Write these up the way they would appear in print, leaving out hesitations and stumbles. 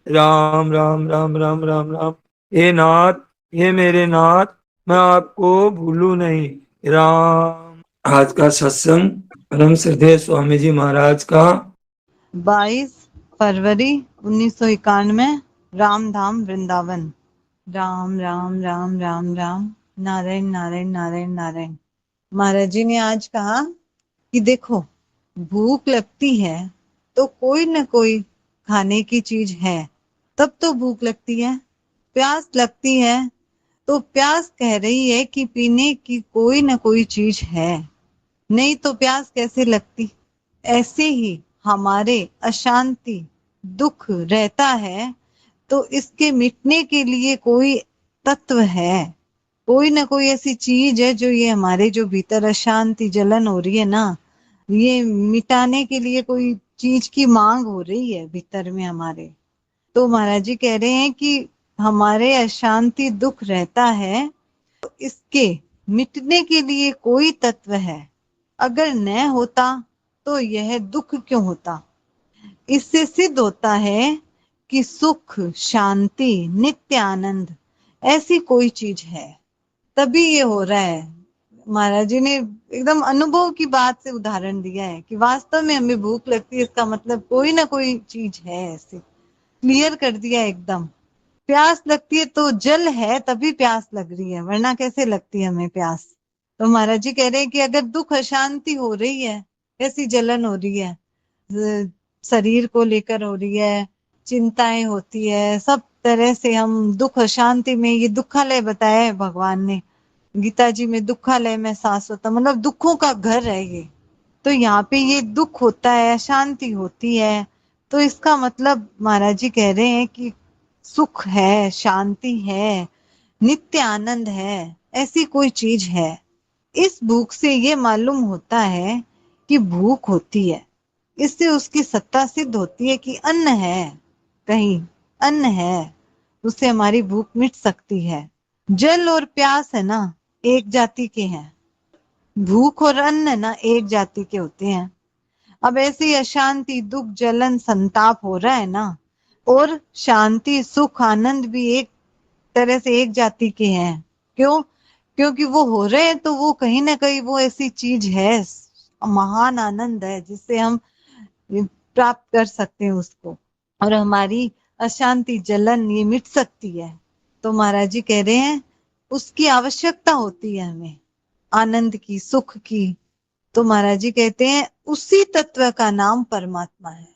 राम राम राम राम राम राम। हे नाथ, हे मेरे नाथ, मैं आपको भूलूं नहीं। राम। आज का सत्संग परम श्रद्धेय स्वामी जी महाराज का 22 फरवरी 1991, रामधाम वृंदावन। राम राम राम राम राम, नारायण नारायण नारायण नारायण। महाराज जी ने आज कहा कि देखो, भूख लगती है तो कोई न कोई खाने की चीज है, तब तो भूख लगती है। प्यास लगती है तो प्यास कह रही है कि पीने की कोई न कोई चीज है, नहीं तो प्यास कैसे लगती। ऐसे ही हमारे अशांति दुख रहता है तो इसके मिटने के लिए कोई तत्व है, कोई ना कोई ऐसी चीज है जो ये हमारे जो भीतर अशांति जलन हो रही है ना, ये मिटाने के लिए कोई चीज की मांग हो रही है भीतर में हमारे। तो महाराज जी कह रहे हैं कि हमारे अशांति दुख रहता है तो इसके मिटने के लिए कोई तत्व है। अगर न होता तो यह दुख क्यों होता। इससे सिद्ध होता है कि सुख शांति नित्य आनंद ऐसी कोई चीज है, तभी ये हो रहा है। महाराज जी ने एकदम अनुभव की बात से उदाहरण दिया है कि वास्तव में हमें भूख लगती है, इसका मतलब कोई ना कोई चीज है। ऐसे क्लियर कर दिया एकदम। प्यास लगती है तो जल है तभी प्यास लग रही है, वरना कैसे लगती है हमें प्यास। तो महाराज जी कह रहे हैं कि अगर दुख अशांति हो रही है, कैसी जलन हो रही है, शरीर को लेकर हो रही है, चिंताएं होती है, सब तरह से हम दुख अशांति में, ये दुखालय बताया है भगवान ने गीता जी में। दुखालय में शाश्वत मतलब दुखों का घर है ये। तो यहाँ पे ये दुख होता है, अशांति होती है, तो इसका मतलब महाराज जी कह रहे हैं कि सुख है, शांति है, नित्य आनंद है, ऐसी कोई चीज है। इस भूख से ये मालूम होता है कि भूख होती है, इससे उसकी सत्ता सिद्ध होती है कि अन्न है, कहीं अन्न है, उससे हमारी भूख मिट सकती है। जल और प्यास है ना, एक जाति के हैं। भूख और अन्न ना एक जाति के होते हैं। अब ऐसी अशांति दुख जलन संताप हो रहा है ना, और शांति सुख आनंद भी एक तरह से एक जाति के हैं। क्यों? क्योंकि वो हो रहे हैं तो वो कहीं ना कहीं वो ऐसी चीज है, महान आनंद है जिससे हम प्राप्त कर सकते हैं उसको, और हमारी अशांति जलन ये मिट सकती है। तो महाराज जी कह रहे हैं उसकी आवश्यकता होती है हमें, आनंद की सुख की। तो महाराज जी कहते हैं उसी तत्व का नाम परमात्मा है।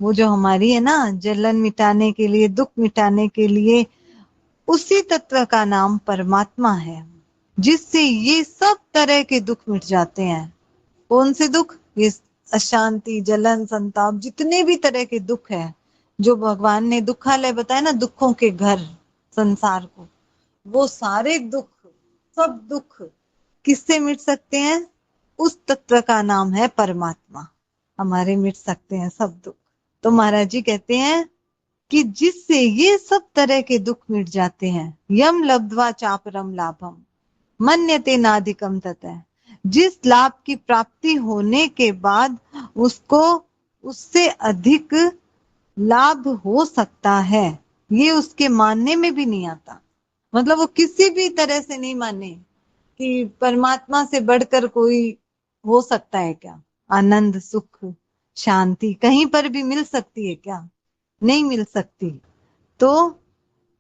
वो जो हमारी है ना जलन मिटाने के लिए दुख मिटाने के लिए, उसी तत्व का नाम परमात्मा है, जिससे ये सब तरह के दुख मिट जाते हैं। कौन से दुख? ये अशांति जलन संताप जितने भी तरह के दुख है, जो भगवान ने दुखालय बताया ना, दुखों के घर संसार को, वो सारे दुख, सब दुख किससे मिट सकते हैं? उस तत्व का नाम है परमात्मा। हमारे मिट सकते हैं सब दुख। तो महाराज जी कहते हैं कि जिससे ये सब तरह के दुख मिट जाते हैं, यम लब्ध्वा चापरम लाभम मन्यते नाधिकम ततः। जिस लाभ की प्राप्ति होने के बाद उसको उससे अधिक लाभ हो सकता है, ये उसके मानने में भी नहीं आता। मतलब वो किसी भी तरह से नहीं माने कि परमात्मा से बढ़कर कोई हो सकता है क्या। आनंद सुख शांति कहीं पर भी मिल सकती है क्या? नहीं मिल सकती। तो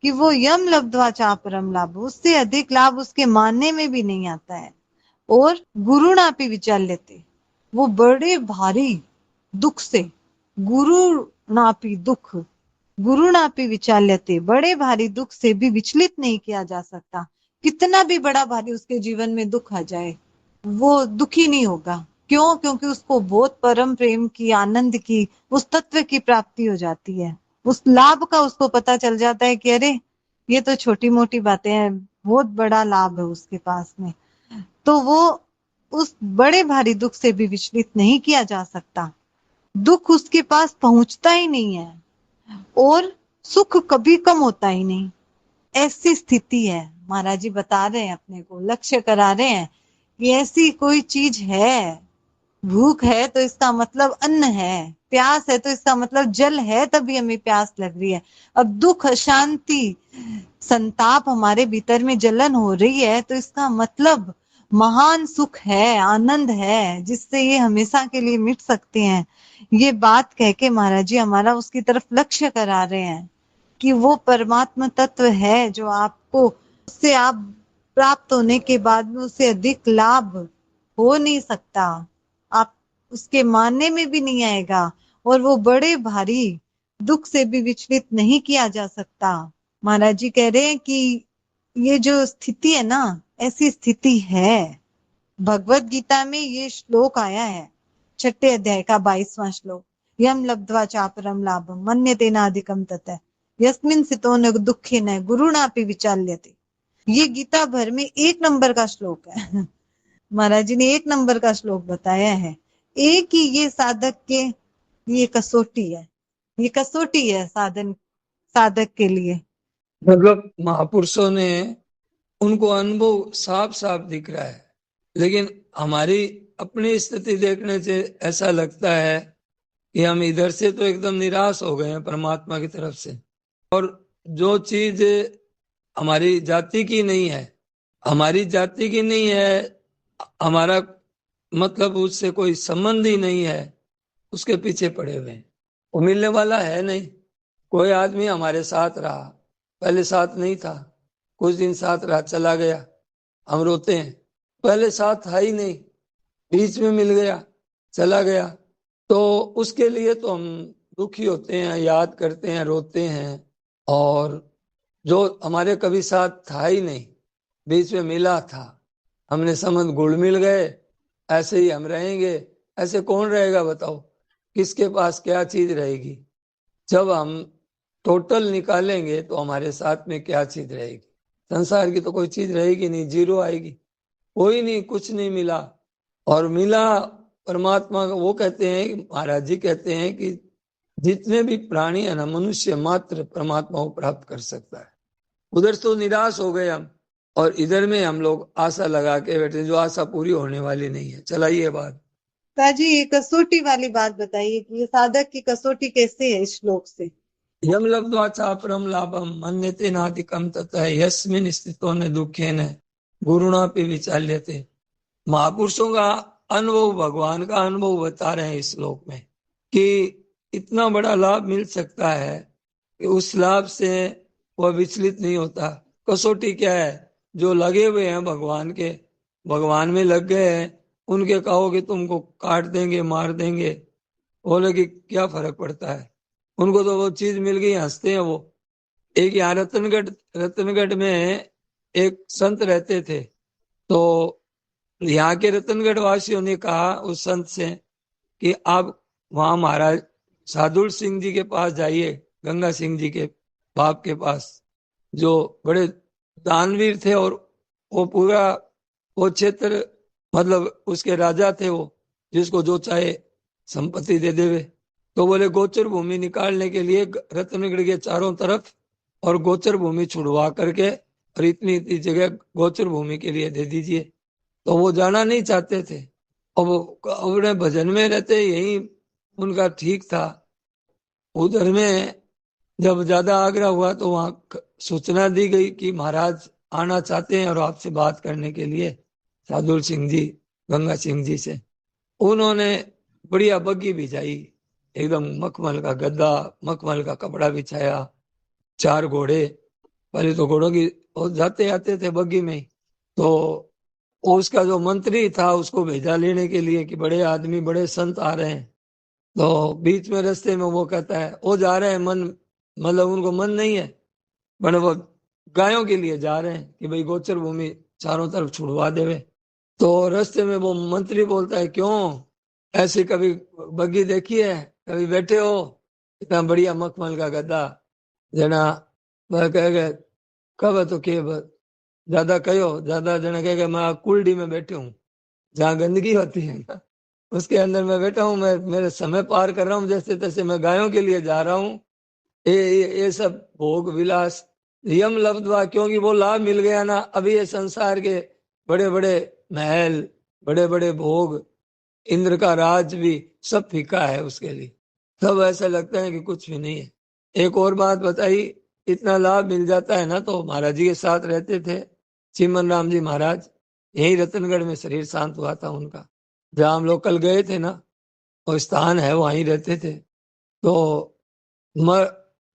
कि वो यम लब्ध्वा चापरम लाभ, उससे अधिक लाभ उसके मानने में भी नहीं आता है। और गुरुणापि विचाल्यते, वो बड़े भारी दुख से, गुरु नापी दुख, गुरु नापी विचाल्यते, बड़े भारी दुख से भी विचलित नहीं किया जा सकता। कितना भी बड़ा भारी उसके जीवन में दुख आ जाए, वो दुखी नहीं होगा। क्यों? क्योंकि उसको बहुत परम प्रेम की आनंद की उस तत्व की प्राप्ति हो जाती है। उस लाभ का उसको पता चल जाता है कि अरे ये तो छोटी मोटी बातें हैं, बहुत बड़ा लाभ है उसके पास में। तो वो उस बड़े भारी दुख से भी विचलित नहीं किया जा सकता। दुख उसके पास पहुंचता ही नहीं है, और सुख कभी कम होता ही नहीं। ऐसी स्थिति है। महाराज जी बता रहे हैं, अपने को लक्ष्य करा रहे हैं कि ऐसी कोई चीज है भूख है तो इसका मतलब अन्न है, प्यास है तो इसका मतलब जल है, तभी हमें प्यास लग रही है। अब दुख, अशांति, संताप हमारे भीतर में जलन हो रही है तो इसका मतलब महान सुख है, आनंद है, जिससे ये हमेशा के लिए मिट सकते हैं। ये बात कह के महाराज जी हमारा उसकी तरफ लक्ष्य करा रहे हैं कि वो परमात्मा तत्व है जो आपको, उससे आप प्राप्त होने के बाद में उससे अधिक लाभ हो नहीं सकता, आप उसके मानने में भी नहीं आएगा, और वो बड़े भारी दुख से भी विचलित नहीं किया जा सकता। महाराज जी कह रहे हैं कि ये जो स्थिति है ना, ऐसी स्थिति है। भगवत गीता में ये श्लोक आया है, 6 अध्याय का 22वां श्लोक। यम लब्ध्वा चापरम लाभम मन्यते नाधिकम ततः यस्मिन् स्थितो न दुःखे न गुरुणापि विचाल्यते। ये गीता भर में 1 नंबर का श्लोक है। महाराज जी ने 1 नंबर का श्लोक बताया है। एक ही ये साधक के, ये कसौटी है, ये कसौटी है साधक के लिए। मतलब महापुरुषों ने, उनको अनुभव साफ साफ दिख रहा है, लेकिन हमारी अपनी स्थिति देखने से ऐसा लगता है कि हम इधर से तो एकदम निराश हो गए हैं परमात्मा की तरफ से। और जो चीज हमारी जाति की नहीं है, हमारी जाति की नहीं है, हमारा मतलब उससे कोई संबंध ही नहीं है, उसके पीछे पड़े हुए हैं। वो मिलने वाला है नहीं। कोई आदमी हमारे साथ रहा, पहले साथ नहीं था, कुछ दिन साथ रहा चला गया, हम रोते हैं। पहले साथ था ही नहीं, बीच में मिल गया चला गया, तो उसके लिए तो हम दुखी होते हैं, याद करते हैं, रोते हैं। और जो हमारे कभी साथ था ही नहीं, बीच में मिला था, हमने समझ घुल मिल गए, ऐसे ही हम रहेंगे। ऐसे कौन रहेगा बताओ, किसके पास क्या चीज रहेगी? जब हम टोटल निकालेंगे तो हमारे साथ में क्या चीज रहेगी? संसार की तो कोई चीज रहेगी नहीं, जीरो आएगी, कोई नहीं, कुछ नहीं मिला। और मिला परमात्मा का, वो कहते हैं, महाराज जी कहते हैं कि जितने भी प्राणी है ना, मनुष्य मात्र परमात्मा को प्राप्त कर सकता है। उधर तो निराश हो गए हम, और इधर में हम लोग आशा लगा के बैठे, जो आशा पूरी होने वाली नहीं है। चलाइए बात। ताजी ये कसौटी वाली बात बताइए कि ये साधक की कसौटी कैसे है इस श्लोक से। यम लब्ध्वा चापरम लाभम मन्यते नाधिकम ततः यस्मिन् स्थितो न दुखेन गुरुणापि विचाल्यते। महापुरुषों का अनुभव, भगवान का अनुभव बता रहे हैं इस श्लोक में कि इतना बड़ा लाभ मिल सकता है कि उस लाभ से वह विचलित नहीं होता। कसौटी क्या है? जो लगे हुए हैं भगवान के, भगवान में लग गए हैं, उनके कहो कि तुमको काट देंगे, मार देंगे, बोले कि क्या फर्क पड़ता है? उनको तो वो चीज मिल गई, हंसते हैं वो। एक यहाँ रतनगढ़ में एक संत रहते थे, तो यहाँ के रतनगढ़ वासियों ने कहा उस संत से कि आप वहां महाराज साधुल सिंह जी के पास जाइए, गंगा सिंह जी के बाप के पास, जो बड़े दानवीर थे, और वो पूरा वो क्षेत्र, मतलब उसके राजा थे वो, जिसको जो चाहे संपत्ति दे देवे। तो बोले गोचर भूमि निकालने के लिए रत्नगढ़ के चारों तरफ और गोचर भूमि छुड़वा करके, और इतनी इतनी जगह गोचर भूमि के लिए दे दीजिए। तो वो जाना नहीं चाहते थे, और वो अपने भजन में रहते, यही उनका ठीक था। उधर में जब ज्यादा आग्रह हुआ तो वहां सूचना दी गई कि महाराज आना चाहते हैं और आपसे बात करने के लिए, साधुल सिंह जी गंगा सिंह जी से। उन्होंने बढ़िया बग्गी बिछाई, एकदम मखमल का गद्दा, मखमल का कपड़ा बिछाया, 4 घोड़े। पहले तो घोड़ों की वो जाते आते थे बग्गी में ही। तो उसका जो मंत्री था उसको भेजा लेने के लिए कि बड़े आदमी, बड़े संत आ रहे हैं। तो बीच में रास्ते में वो कहता है, वो जा रहे हैं मन, मतलब उनको मन नहीं है, पर वो गायों के लिए जा रहे हैं कि भाई गोचर भूमि चारों तरफ छुड़वा देवे। तो रास्ते में वो मंत्री बोलता है, क्यों ऐसे कभी बग्गी देखी है, कभी बैठे हो? इतना बढ़िया मखमल का गद्दा जना। वह कहेगा कब है तो के ज्यादा कहो, ज्यादा जना कहेगा मैं कुलडी में बैठे हूँ, जहाँ गंदगी होती है ना, उसके अंदर मैं बैठा हूँ, मैं मेरे समय पार कर रहा हूँ, जैसे तैसे मैं गायों के लिए जा रहा हूँ। ये सब भोग विलास यम लब्ध्वा, क्योंकि वो लाभ मिल गया ना। अभी ये संसार के बड़े बड़े महल, बड़े बड़े भोग, इंद्र का राज भी सब फीका है उसके लिए, सब ऐसा लगता है कि कुछ भी नहीं है। एक और बात बताई, इतना लाभ मिल जाता है ना, तो महाराज जी के साथ रहते थे चिमन राम जी महाराज, यही रतनगढ़ में शरीर शांत हुआ था उनका, जहाँ हम लोग कल गए थे ना, वो स्थान है वहीं रहते थे। तो म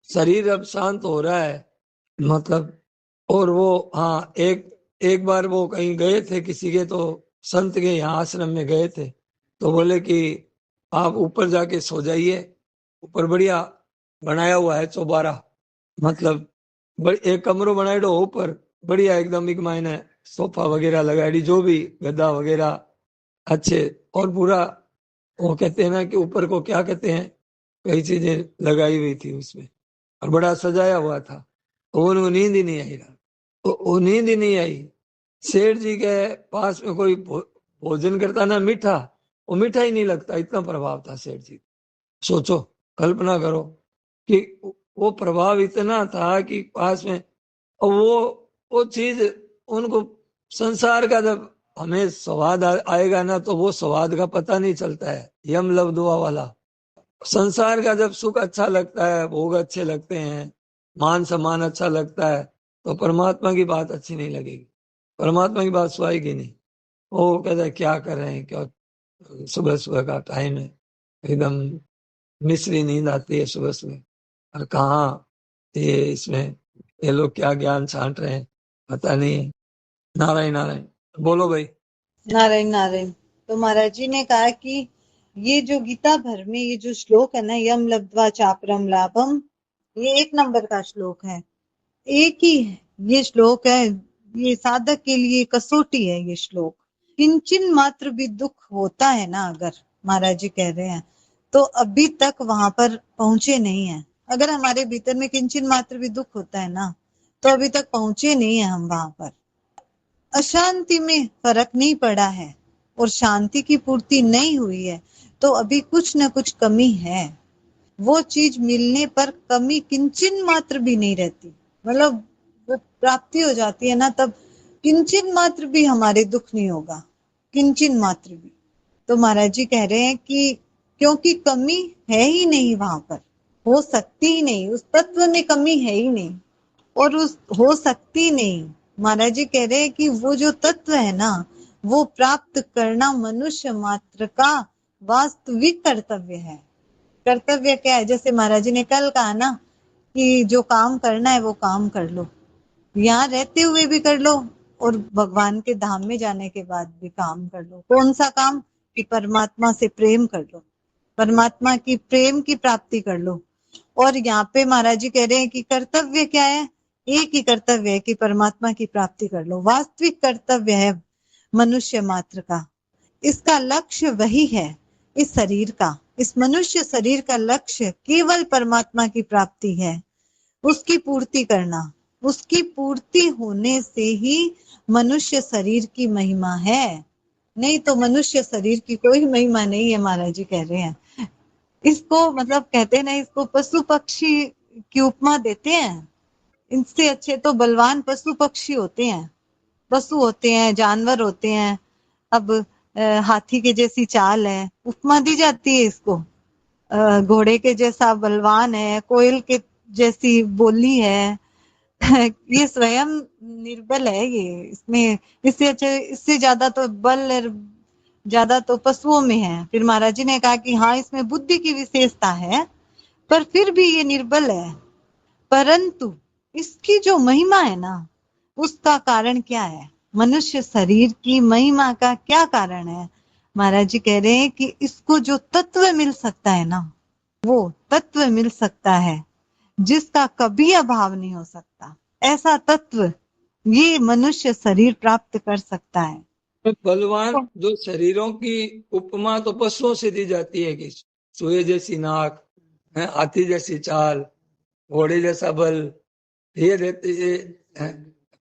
शरीर अब शांत हो रहा है, मतलब। और वो, हाँ, एक एक बार वो कहीं गए थे किसी के, तो संत के यहाँ आश्रम में गए थे, तो बोले कि आप ऊपर जाके सो जाइए, ऊपर बढ़िया बनाया हुआ है चौबारा, मतलब एक कमरो बनाए दो ऊपर, बढ़िया एकदम एक मायने सोफा वगैरह लगाई, जो भी गद्दा वगैरह अच्छे, और पूरा वो कहते हैं ना कि ऊपर को क्या कहते हैं, कई चीजें लगाई हुई थी उसमें, और बड़ा सजाया हुआ था। तो उनको नींद ही नहीं आई रात, तो वो नींद ही नहीं आई। सेठ जी के पास में कोई भोजन करता ना मीठा, वो मीठा ही नहीं लगता, इतना प्रभाव था सेठ जी। सोचो, कल्पना करो कि वो प्रभाव इतना था कि पास में, और वो चीज उनको, संसार का जब हमें स्वाद आएगा ना, तो वो स्वाद का पता नहीं चलता है, यम लव दुआ वाला। संसार का जब सुख अच्छा लगता है, भोग अच्छे लगते हैं, मान सम्मान अच्छा लगता है, तो परमात्मा की बात अच्छी नहीं लगेगी, परमात्मा की बात सुहाएगी नहीं। वो कहता है क्या कर रहे हैं, क्या सुबह सुबह का टाइम है, एकदम मिश्री नींद आती है सुबह सुबह, और कहाँ ये इसमें ये लोग क्या ज्ञान छांट रहे हैं, पता नहीं है। नारायण नारायण, बोलो भाई। नारायण नारायण। तो महाराज जी ने कहा कि ये जो गीता भर में ये जो श्लोक है ना, यम लब्ध्वा चापरम लाभम, ये 1 नंबर का श्लोक है। एक ही ये श्लोक है, ये साधक के लिए कसौटी है ये श्लोक। किंचन मात्र भी दुख होता है ना, अगर महाराज जी कह रहे हैं, तो अभी तक वहां पर पहुंचे नहीं है। अगर हमारे भीतर में किंचन मात्र भी दुख होता है ना, तो अभी तक पहुंचे नहीं है हम वहां पर। अशांति में फर्क नहीं पड़ा है और शांति की पूर्ति नहीं हुई है, तो अभी कुछ न कुछ कमी है। वो चीज मिलने पर कमी किंचन मात्र भी नहीं रहती, मतलब वो प्राप्ति हो जाती है ना, तब किंचन मात्र भी हमारे दुख नहीं होगा, किंचन मात्र भी। तो महाराज जी कह रहे हैं कि क्योंकि कमी है ही नहीं वहां पर, हो सकती ही नहीं, उस तत्व में कमी है ही नहीं, और उस हो सकती नहीं। महाराज जी कह रहे हैं कि वो जो तत्व है ना, वो प्राप्त करना मनुष्य मात्र का वास्तविक कर्तव्य है। कर्तव्य क्या है, जैसे महाराज जी ने कल कहा ना कि जो काम करना है वो काम कर लो, यहाँ रहते हुए भी कर लो, और भगवान के धाम में जाने के बाद भी काम कर लो। कौन सा काम? कि परमात्मा से प्रेम कर लो, परमात्मा की प्रेम की प्राप्ति कर लो। और यहाँ पे महाराज जी कह रहे हैं कि कर्तव्य क्या है? एक ही कर्तव्य है कि परमात्मा की प्राप्ति कर लो। वास्तविक कर्तव्य है मनुष्य मात्र का, इसका लक्ष्य वही है। इस शरीर का, इस मनुष्य शरीर का लक्ष्य केवल परमात्मा की प्राप्ति है, उसकी पूर्ति करना। उसकी पूर्ति होने से ही मनुष्य शरीर की महिमा है, नहीं तो मनुष्य शरीर की कोई महिमा नहीं है। महाराज जी कह रहे हैं इसको, मतलब कहते हैं ना, इसको पशु पक्षी की उपमा देते हैं। इनसे अच्छे तो बलवान पशु पक्षी होते हैं, पशु होते हैं, जानवर होते हैं। अब हाथी के जैसी चाल है, उपमा दी जाती है इसको। घोड़े के जैसा बलवान है, कोयल के जैसी बोली है। ये स्वयं निर्बल है ये, इसमें इससे अच्छे, इससे ज्यादा तो बल ज्यादा तो पशुओं में है। फिर महाराज जी ने कहा कि हाँ, इसमें बुद्धि की विशेषता है, पर फिर भी ये निर्बल है। परंतु इसकी जो महिमा है ना, उसका कारण क्या है? मनुष्य शरीर की महिमा का क्या कारण है? महाराज जी कह रहे हैं कि इसको जो तत्व मिल सकता है ना, वो तत्व मिल सकता है जिसका कभी अभाव नहीं हो सकता। ऐसा तत्व ये मनुष्य शरीर प्राप्त कर सकता है। तो बलवान जो शरीरों की उपमा तो पशुओं से दी जाती है कि चूहे जैसी नाक है, हाथी जैसी चाल, घोड़े जैसा बल, ये रहते ये,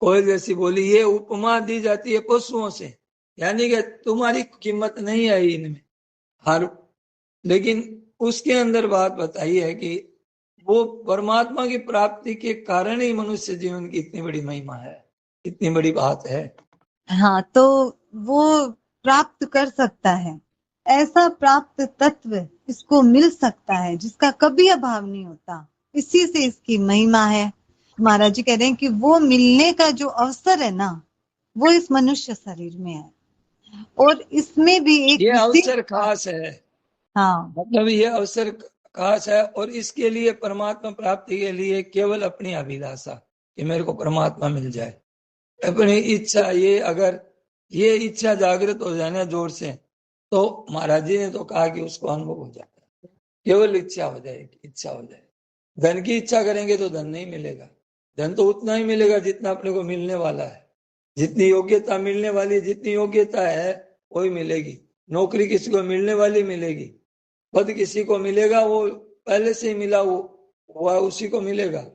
कोयल जैसी बोली, ये उपमा दी जाती है पशुओं से, यानी कि तुम्हारी कीमत नहीं आई इनमें हर। लेकिन उसके अंदर बात बताई है कि वो परमात्मा की प्राप्ति के कारण ही मनुष्य जीवन की इतनी बड़ी महिमा है, इतनी बड़ी बात है। हाँ, तो वो प्राप्त कर सकता है। ऐसा प्राप्त तत्व इसको मिल सकता है जिसका कभी अभाव नहीं होता। इसी से इसकी महिमा है। महाराज जी कह रहे हैं कि वो मिलने का जो अवसर है ना, वो इस मनुष्य शरीर में है। और इसमें भी एक ये विशेष अवसर खास है, हाँ मतलब ये अवसर खास है। और इसके लिए परमात्मा प्राप्ति के लिए केवल अपनी अभिलाषा कि मेरे को परमात्मा मिल जाए, अपनी इच्छा, ये अगर ये इच्छा जागृत हो जाए ना जोर से, तो महाराज जी ने तो कहा कि उसको अनुभव हो जाता है। केवल इच्छा हो जाएगी, इच्छा हो जाए। धन की इच्छा करेंगे तो धन नहीं मिलेगा। धन तो उतना ही मिलेगा जितना अपने को मिलने वाला है, जितनी योग्यता मिलने वाली, जितनी योग्यता है वही मिलेगी। नौकरी किसी को मिलने वाली मिलेगी, पद किसी को मिलेगा वो पहले से ही मिला हुआ उसी को मिलेगा।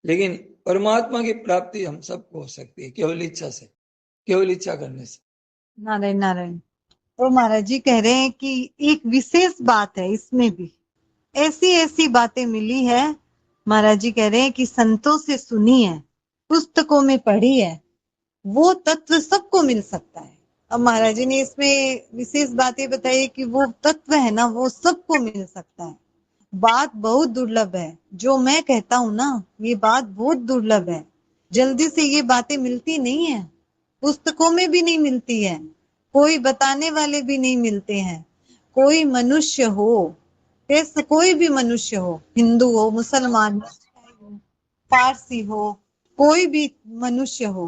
लेकिन परमात्मा की प्राप्ति हम सबको हो सकती है केवल इच्छा से, केवल इच्छा करने से। नारायण नारायण। तो महाराज जी कह रहे हैं कि एक विशेष बात है इसमें भी, ऐसी ऐसी बातें मिली है। महाराज जी कह रहे हैं कि संतों से सुनी है, पुस्तकों में पढ़ी है, वो तत्व सबको मिल सकता है। अब महाराज जी ने इसमें विशेष बात ये बताई कि वो तत्व है ना, वो सबको मिल सकता है। बात बहुत दुर्लभ है, जो मैं कहता हूं ना, ये बात बहुत दुर्लभ है। जल्दी से ये बातें मिलती नहीं है, पुस्तकों में भी नहीं मिलती है, कोई बताने वाले भी नहीं मिलते हैं। कोई मनुष्य हो, कैसे कोई भी मनुष्य हो, हिंदू हो, मुसलमान हो, पारसी हो, कोई भी मनुष्य हो,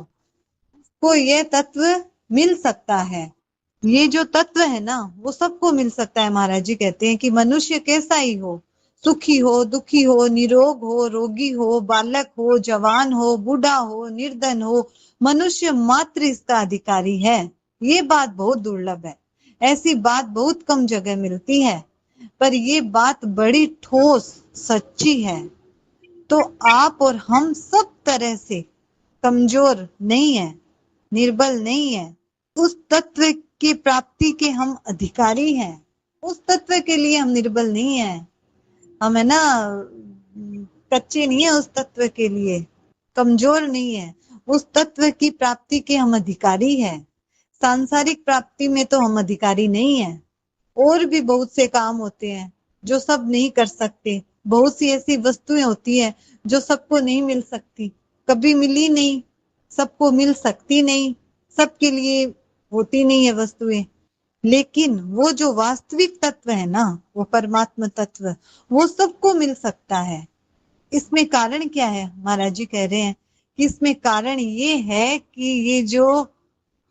को ये तत्व मिल सकता है। ये जो तत्व है ना, वो सबको मिल सकता है। महाराज जी कहते हैं कि मनुष्य कैसा ही हो, सुखी हो, दुखी हो, निरोग हो, रोगी हो, बालक हो, जवान हो, बूढ़ा हो, निर्धन हो, मनुष्य मात्र इसका अधिकारी है। ये बात बहुत दुर्लभ है, ऐसी बात बहुत कम जगह मिलती है, पर ये बात बड़ी ठोस सच्ची है। तो आप और हम सब तरह से कमजोर नहीं है, निर्बल नहीं है। उस तत्व की प्राप्ति के हम अधिकारी हैं। उस तत्व के लिए हम निर्बल नहीं है, हम है ना कच्चे नहीं है, उस तत्व के लिए कमजोर नहीं है। उस तत्व की प्राप्ति के हम अधिकारी हैं। सांसारिक प्राप्ति में तो हम अधिकारी नहीं है। और भी बहुत से काम होते हैं जो सब नहीं कर सकते। बहुत सी ऐसी वस्तुएं होती है जो सबको नहीं मिल सकती, कभी मिली नहीं, सबको मिल सकती नहीं, सबके लिए होती नहीं है वस्तुएं। लेकिन वो जो वास्तविक तत्व है ना, वो परमात्मा तत्व, वो सबको मिल सकता है। इसमें कारण क्या है? महाराज जी कह रहे हैं कि इसमें कारण ये है कि ये जो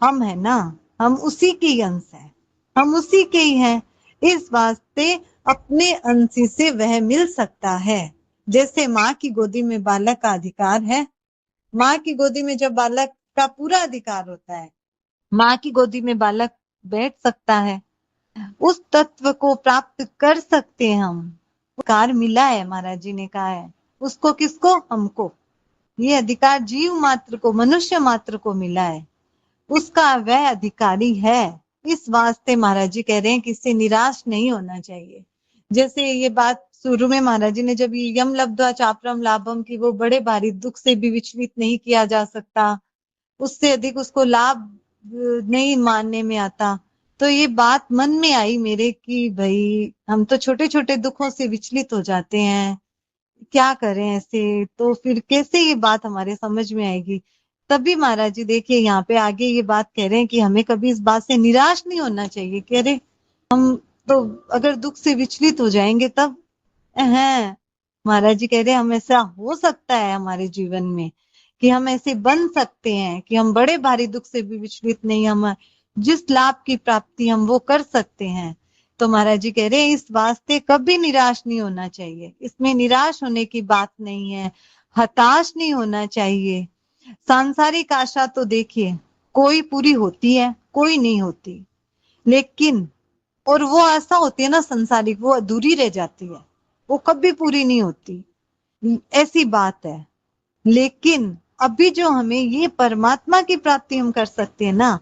हम है ना, हम उसी के ही अंश हैं, हम उसी के ही हैं। इस वास्ते अपने अंश से वह मिल सकता है। जैसे माँ की गोदी में बालक का अधिकार है, माँ की गोदी में जब बालक का पूरा अधिकार होता है, माँ की गोदी में बालक बैठ सकता है, उस तत्व को प्राप्त कर सकते हैं हम। अधिकार मिला है, महाराज जी ने कहा है। उसको किसको? हमको। ये अधिकार जीव मात्र को, मनुष्य मात्र को मिला है, उसका वह अधिकारी है। इस वास्ते महाराज जी कह रहे हैं कि इससे निराश नहीं होना चाहिए। जैसे ये बात शुरू में महाराज जी ने जब ये यम लब्ध्वा चापरम लाभम की, वो बड़े भारी दुख से भी विचलित नहीं किया जा सकता, उससे अधिक उसको लाभ नहीं मानने में आता। तो ये बात मन में आई मेरे कि भाई हम तो छोटे छोटे दुखों से विचलित हो जाते हैं, क्या करें ऐसे, तो फिर कैसे ये बात हमारे समझ में आएगी। तभी महाराज जी देखिए यहाँ पे आगे ये बात कह रहे हैं कि हमें कभी इस बात से निराश नहीं होना चाहिए कि अरे हम तो अगर दुख से विचलित हो जाएंगे तब है। महाराज जी कह रहे हैं हम ऐसा हो सकता है हमारे जीवन में कि हम ऐसे बन सकते हैं कि हम बड़े भारी दुख से भी विचलित नहीं, हम जिस लाभ की प्राप्ति हम वो कर सकते हैं। तो महाराज जी कह रहे हैं इस वास्ते कभी निराश नहीं होना चाहिए, इसमें निराश होने की बात नहीं है, हताश नहीं होना चाहिए। सांसारिक आशा तो देखिए कोई पूरी होती है, कोई नहीं होती, लेकिन और वो आशा होती है ना संसारिक, वो अधूरी रह जाती है, वो कभी पूरी नहीं होती, ऐसी बात है। लेकिन अभी जो हमें ये परमात्मा की प्राप्ति हम कर सकते हैं ना,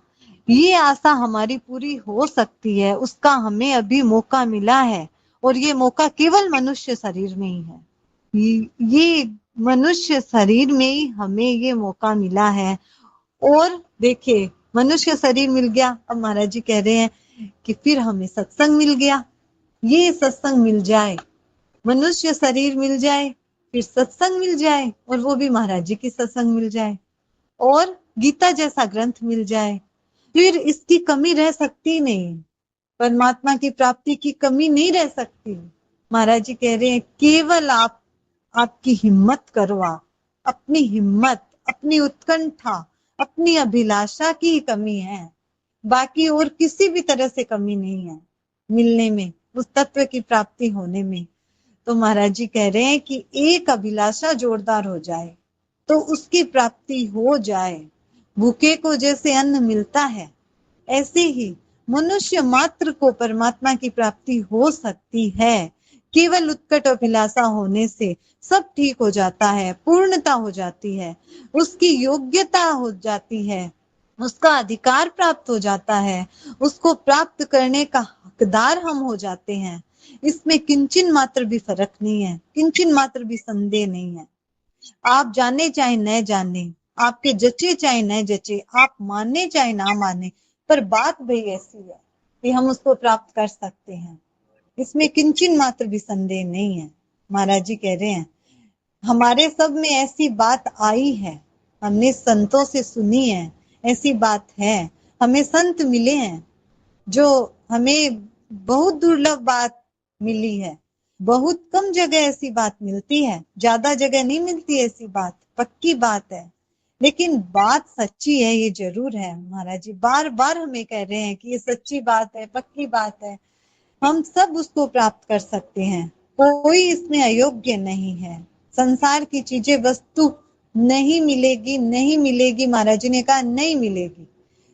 ये आशा हमारी पूरी हो सकती है, उसका हमें अभी मौका मिला है। और ये मौका केवल मनुष्य शरीर में ही है, ये मनुष्य शरीर में ही हमें ये मौका मिला है। और देखिए मनुष्य शरीर मिल गया, अब महाराज जी कह रहे हैं कि फिर हमें सत्संग मिल गया। ये सत्संग मिल जाए, मनुष्य शरीर मिल जाए, फिर सत्संग मिल जाए, और वो भी महाराज जी की सत्संग मिल जाए, और गीता जैसा ग्रंथ मिल जाए, फिर इसकी कमी रह सकती नहीं। परमात्मा की प्राप्ति की कमी नहीं रह सकती। महाराज जी कह रहे हैं केवल आपकी हिम्मत करो। आप अपनी हिम्मत, अपनी उत्कंठा, अपनी अभिलाषा की ही कमी है, बाकी और किसी भी तरह से कमी नहीं है मिलने में, उस तत्व की प्राप्ति होने में। तो महाराज जी कह रहे हैं कि एक अभिलाषा जोरदार हो जाए तो उसकी प्राप्ति हो जाए। भूखे को जैसे अन्न मिलता है, ऐसे ही मनुष्य मात्र को परमात्मा की प्राप्ति हो सकती है। केवल उत्कट अभिलाषा होने से सब ठीक हो जाता है, पूर्णता हो जाती है, उसकी योग्यता हो जाती है, उसका अधिकार प्राप्त हो जाता है, उसको प्राप्त करने का हकदार हम हो जाते हैं। इसमें किंचन मात्र भी फर्क नहीं है, किंचन मात्र भी संदेह नहीं है। आप जाने चाहे न जाने, आपके जचे चाहे न जचे, आप माने चाहे ना माने, पर बात भाई ऐसी है कि हम उसको प्राप्त कर सकते हैं। इसमें किंचन मात्र भी संदेह नहीं है। महाराज जी कह रहे हैं हमारे सब में ऐसी बात आई है, हमने संतों से सुनी है, ऐसी बात है। हमें संत मिले हैं जो हमें बहुत दुर्लभ बात मिली है। बहुत कम जगह ऐसी बात मिलती है, ज्यादा जगह नहीं मिलती ऐसी बात, पक्की बात है। लेकिन बात सच्ची है, ये जरूर है। महाराज जी बार बार हमें कह रहे हैं कि ये सच्ची बात है, पक्की बात है, हम सब उसको प्राप्त कर सकते हैं। कोई इसमें अयोग्य नहीं है। संसार की चीजें, वस्तु नहीं मिलेगी, नहीं मिलेगी, महाराज जी ने कहा नहीं मिलेगी,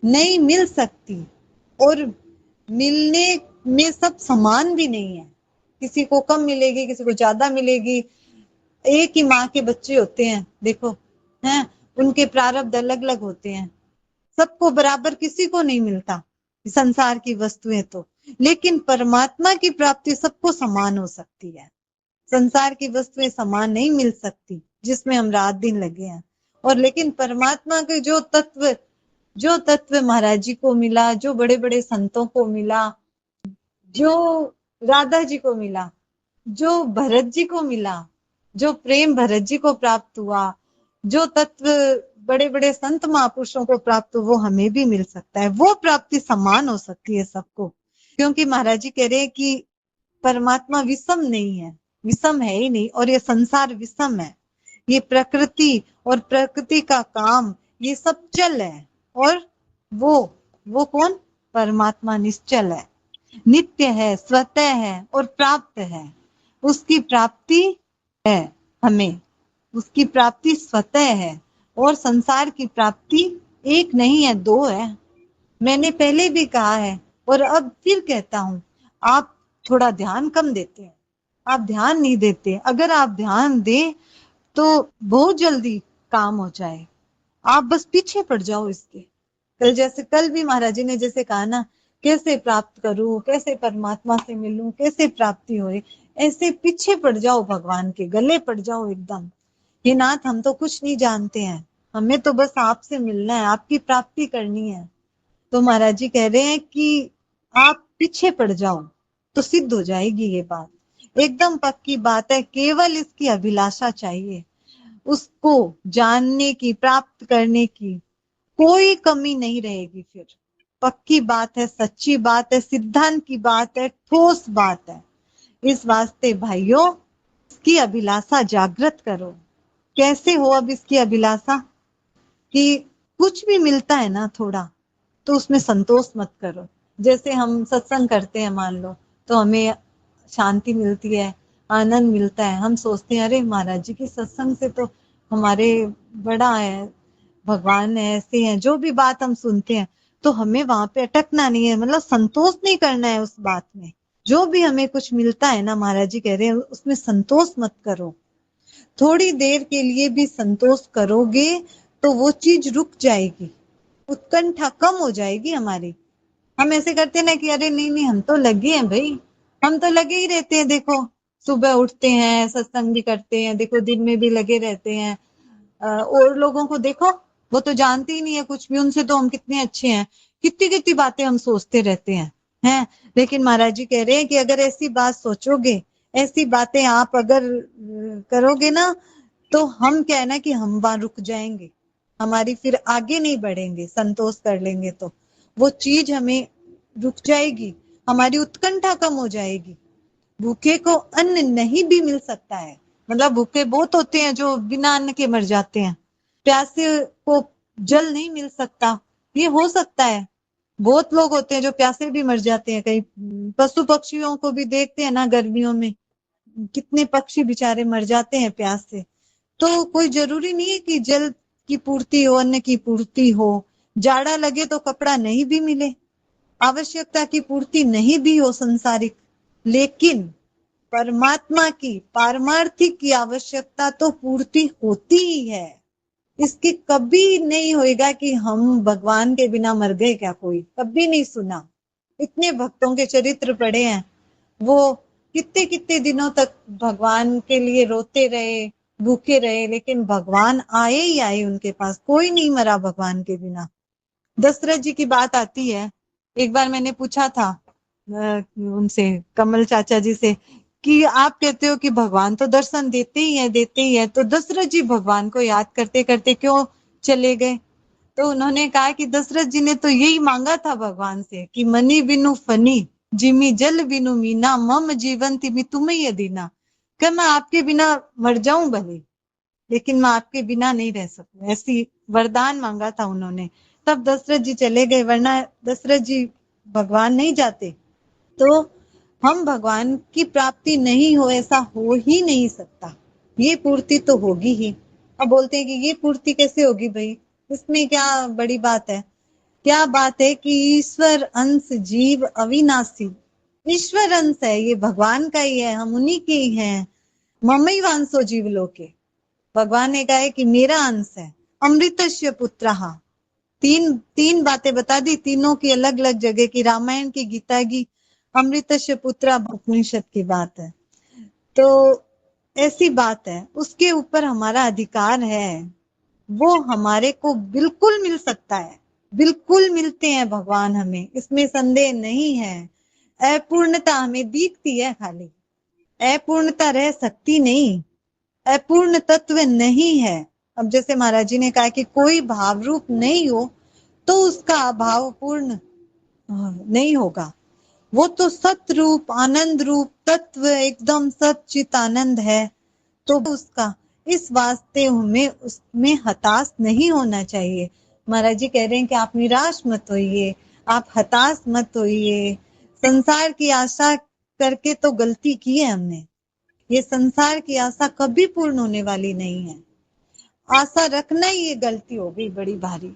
नहीं मिल सकती। और मिलने में सब समान भी नहीं है, किसी को कम मिलेगी, किसी को ज्यादा मिलेगी। एक ही माँ के बच्चे होते हैं, देखो, हैं, उनके प्रारब्ध अलग अलग होते हैं, सबको बराबर किसी को नहीं मिलता संसार की वस्तुएं तो। लेकिन परमात्मा की प्राप्ति सबको समान हो सकती है। संसार की वस्तुएं समान नहीं मिल सकती, जिसमें हम रात दिन लगे हैं। और लेकिन परमात्मा के जो तत्व महाराज जी को मिला, जो बड़े बड़े संतों को मिला, जो राधा जी को मिला, जो भरत जी को मिला, जो प्रेम भरत जी को प्राप्त हुआ, जो तत्व बड़े बड़े संत महापुरुषों को प्राप्त हुआ, वो हमें भी मिल सकता है। वो प्राप्ति समान हो सकती है सबको, क्योंकि महाराज जी कह रहे हैं कि परमात्मा विषम नहीं है, विषम है ही नहीं, और ये संसार विषम है। ये प्रकृति और प्रकृति का काम, ये सब चल है, और वो कौन? परमात्मा निश्चल है, नित्य है, स्वतः है और प्राप्त है। उसकी प्राप्ति है हमें, उसकी प्राप्ति स्वतः है। और संसार की प्राप्ति एक नहीं है, दो है। मैंने पहले भी कहा है और अब फिर कहता हूं, आप थोड़ा ध्यान कम देते हैं, आप ध्यान नहीं देते। अगर आप ध्यान दें तो बहुत जल्दी काम हो जाए। आप बस पीछे पड़ जाओ इसके। कल भी महाराज जी ने जैसे कहा ना, कैसे प्राप्त करूं, कैसे परमात्मा से मिलूं, कैसे प्राप्ति होए, ऐसे पीछे पड़ जाओ, भगवान के गले पड़ जाओ एकदम। हे नाथ, हम तो कुछ नहीं जानते हैं, हमें तो बस आपसे मिलना है, आपकी प्राप्ति करनी है। तो महाराज जी कह रहे हैं कि आप पीछे पड़ जाओ तो सिद्ध हो जाएगी ये बात। एकदम पक्की बात है, केवल इसकी अभिलाषा चाहिए, उसको जानने की, प्राप्त करने की कोई कमी नहीं रहेगी। फिर पक्की बात है, सच्ची बात है, सिद्धांत की बात है, ठोस बात है। इस वास्ते भाइयों, इसकी अभिलाषा जागृत करो। कैसे हो अब इसकी अभिलाषा? कि कुछ भी मिलता है ना थोड़ा, तो उसमें संतोष मत करो। जैसे हम सत्संग करते हैं मान लो, तो हमें शांति मिलती है, आनंद मिलता है, हम सोचते हैं अरे महाराज जी की सत्संग से तो हमारे बड़ा है, भगवान है, ऐसे हैं, जो भी बात हम सुनते हैं, तो हमें वहां पे अटकना नहीं है, मतलब संतोष नहीं करना है उस बात में। जो भी हमें कुछ मिलता है ना, महाराज जी कह रहे हैं उसमें संतोष मत करो। थोड़ी देर के लिए भी संतोष करोगे तो वो चीज रुक जाएगी, उत्कंठा कम हो जाएगी हमारी। हम ऐसे करते ना कि अरे नहीं नहीं, हम तो लगे हैं भाई, हम तो लगे ही रहते हैं, देखो सुबह उठते हैं, सत्संग भी करते हैं, देखो दिन में भी लगे रहते हैं। और लोगों को देखो, वो तो जानते ही नहीं है कुछ भी, उनसे तो हम कितने अच्छे हैं, कितनी कितनी बातें हम सोचते रहते हैं, हैं। लेकिन महाराज जी कह रहे हैं कि अगर ऐसी बात सोचोगे, ऐसी बातें आप अगर करोगे ना, तो हम क्या है ना कि हम वहां रुक जाएंगे, हमारी फिर आगे नहीं बढ़ेंगे। संतोष कर लेंगे तो वो चीज हमें रुक जाएगी, हमारी उत्कंठा कम हो जाएगी। भूखे को अन्न नहीं भी मिल सकता है, मतलब भूखे बहुत होते हैं जो बिना अन्न के मर जाते हैं। प्यासे को जल नहीं मिल सकता, ये हो सकता है। बहुत लोग होते हैं जो प्यासे भी मर जाते हैं। कई पशु पक्षियों को भी देखते हैं ना, गर्मियों में कितने पक्षी बेचारे मर जाते हैं प्यास से। तो कोई जरूरी नहीं है कि जल की पूर्ति हो, अन्न की पूर्ति हो। जाड़ा लगे तो कपड़ा नहीं भी मिले, आवश्यकता की पूर्ति नहीं भी हो संसारिक, लेकिन परमात्मा की पारमार्थिक की आवश्यकता तो पूर्ति होती ही है। इसकी कभी नहीं होएगा कि हम भगवान के बिना मर गए क्या, कोई कभी नहीं सुना। इतने भक्तों के चरित्र पढ़े हैं, वो कितने कितने दिनों तक भगवान के लिए रोते रहे, भूखे रहे, लेकिन भगवान आए ही आए उनके पास। कोई नहीं मरा भगवान के बिना। दशरथ जी की बात आती है। एक बार मैंने पूछा था उनसे, कमल चाचा जी से, कि आप कहते हो कि भगवान तो दर्शन देते ही है, देते ही है, तो दशरथ जी भगवान को याद करते करते क्यों चले गए? तो उन्होंने कहा कि दशरथ जी ने तो यही मांगा था भगवान से कि मनी बिनु फनी, जिमी जल बिनु मीना, मम जीवन तिमि तुम्हें ये दीना। कि मैं आपके बिना मर जाऊं भले, लेकिन मैं आपके बिना नहीं रह सकूं, ऐसी वरदान मांगा था उन्होंने। तब दशरथ जी चले गए, वरना दशरथ जी भगवान नहीं जाते। तो हम भगवान की प्राप्ति नहीं हो, ऐसा हो ही नहीं सकता। ये पूर्ति तो होगी ही। अब बोलते हैं कि ये पूर्ति कैसे होगी भाई, इसमें क्या बड़ी बात है? क्या बात है कि ईश्वर अंश जीव अविनाशी, ईश्वर अंश है, ये भगवान का ही है, हम उन्हीं के ही हैं। ममई वांसो जीव लोके, भगवान ने कहा है कि मेरा अंश है। अमृतस्य पुत्रः, तीन तीन बातें बता दी, तीनों की अलग अलग जगह की, रामायण की, गीता की, अमृतस्य पुत्र उपनिषद की बात है। तो ऐसी बात है, उसके ऊपर हमारा अधिकार है, वो हमारे को बिल्कुल मिल सकता है, बिल्कुल मिलते हैं भगवान हमें, इसमें संदेह नहीं है। अपूर्णता हमें दिखती है खाली, अपूर्णता रह सकती नहीं, अपूर्ण तत्व नहीं है। अब जैसे महाराज जी ने कहा कि कोई भाव रूप नहीं हो तो उसका अभाव पूर्ण नहीं होगा। वो तो सत रूप आनंद रूप तत्व एकदम सच्चित आनंद है। तो उसका इस वास्ते हमें उसमें हताश नहीं होना चाहिए। महाराज जी कह रहे हैं कि आप निराश मत होइए, आप हताश मत होइए। संसार की आशा करके तो गलती की है हमने, ये संसार की आशा कभी पूर्ण होने वाली नहीं है। आशा रखना ही ये गलती हो गई बड़ी भारी।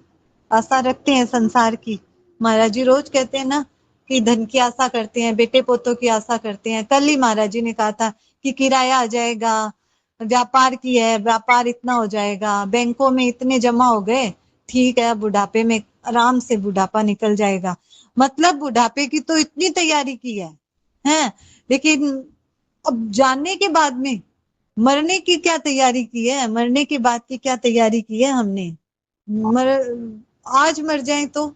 आशा रखते हैं संसार की, महाराज जी रोज कहते हैं ना कि धन की आशा करते हैं, बेटे पोतों की आशा करते हैं। कल ही महाराज जी ने कहा था कि किराया आ जाएगा, व्यापार की है, व्यापार इतना हो जाएगा, बैंकों में इतने जमा हो गए, ठीक है बुढ़ापे में आराम से बुढ़ापा निकल जाएगा। मतलब बुढ़ापे की तो इतनी तैयारी की है, लेकिन अब जानने के बाद में मरने की क्या तैयारी की है, मरने के बाद की क्या तैयारी की है हमने? मर आज मर जाए तो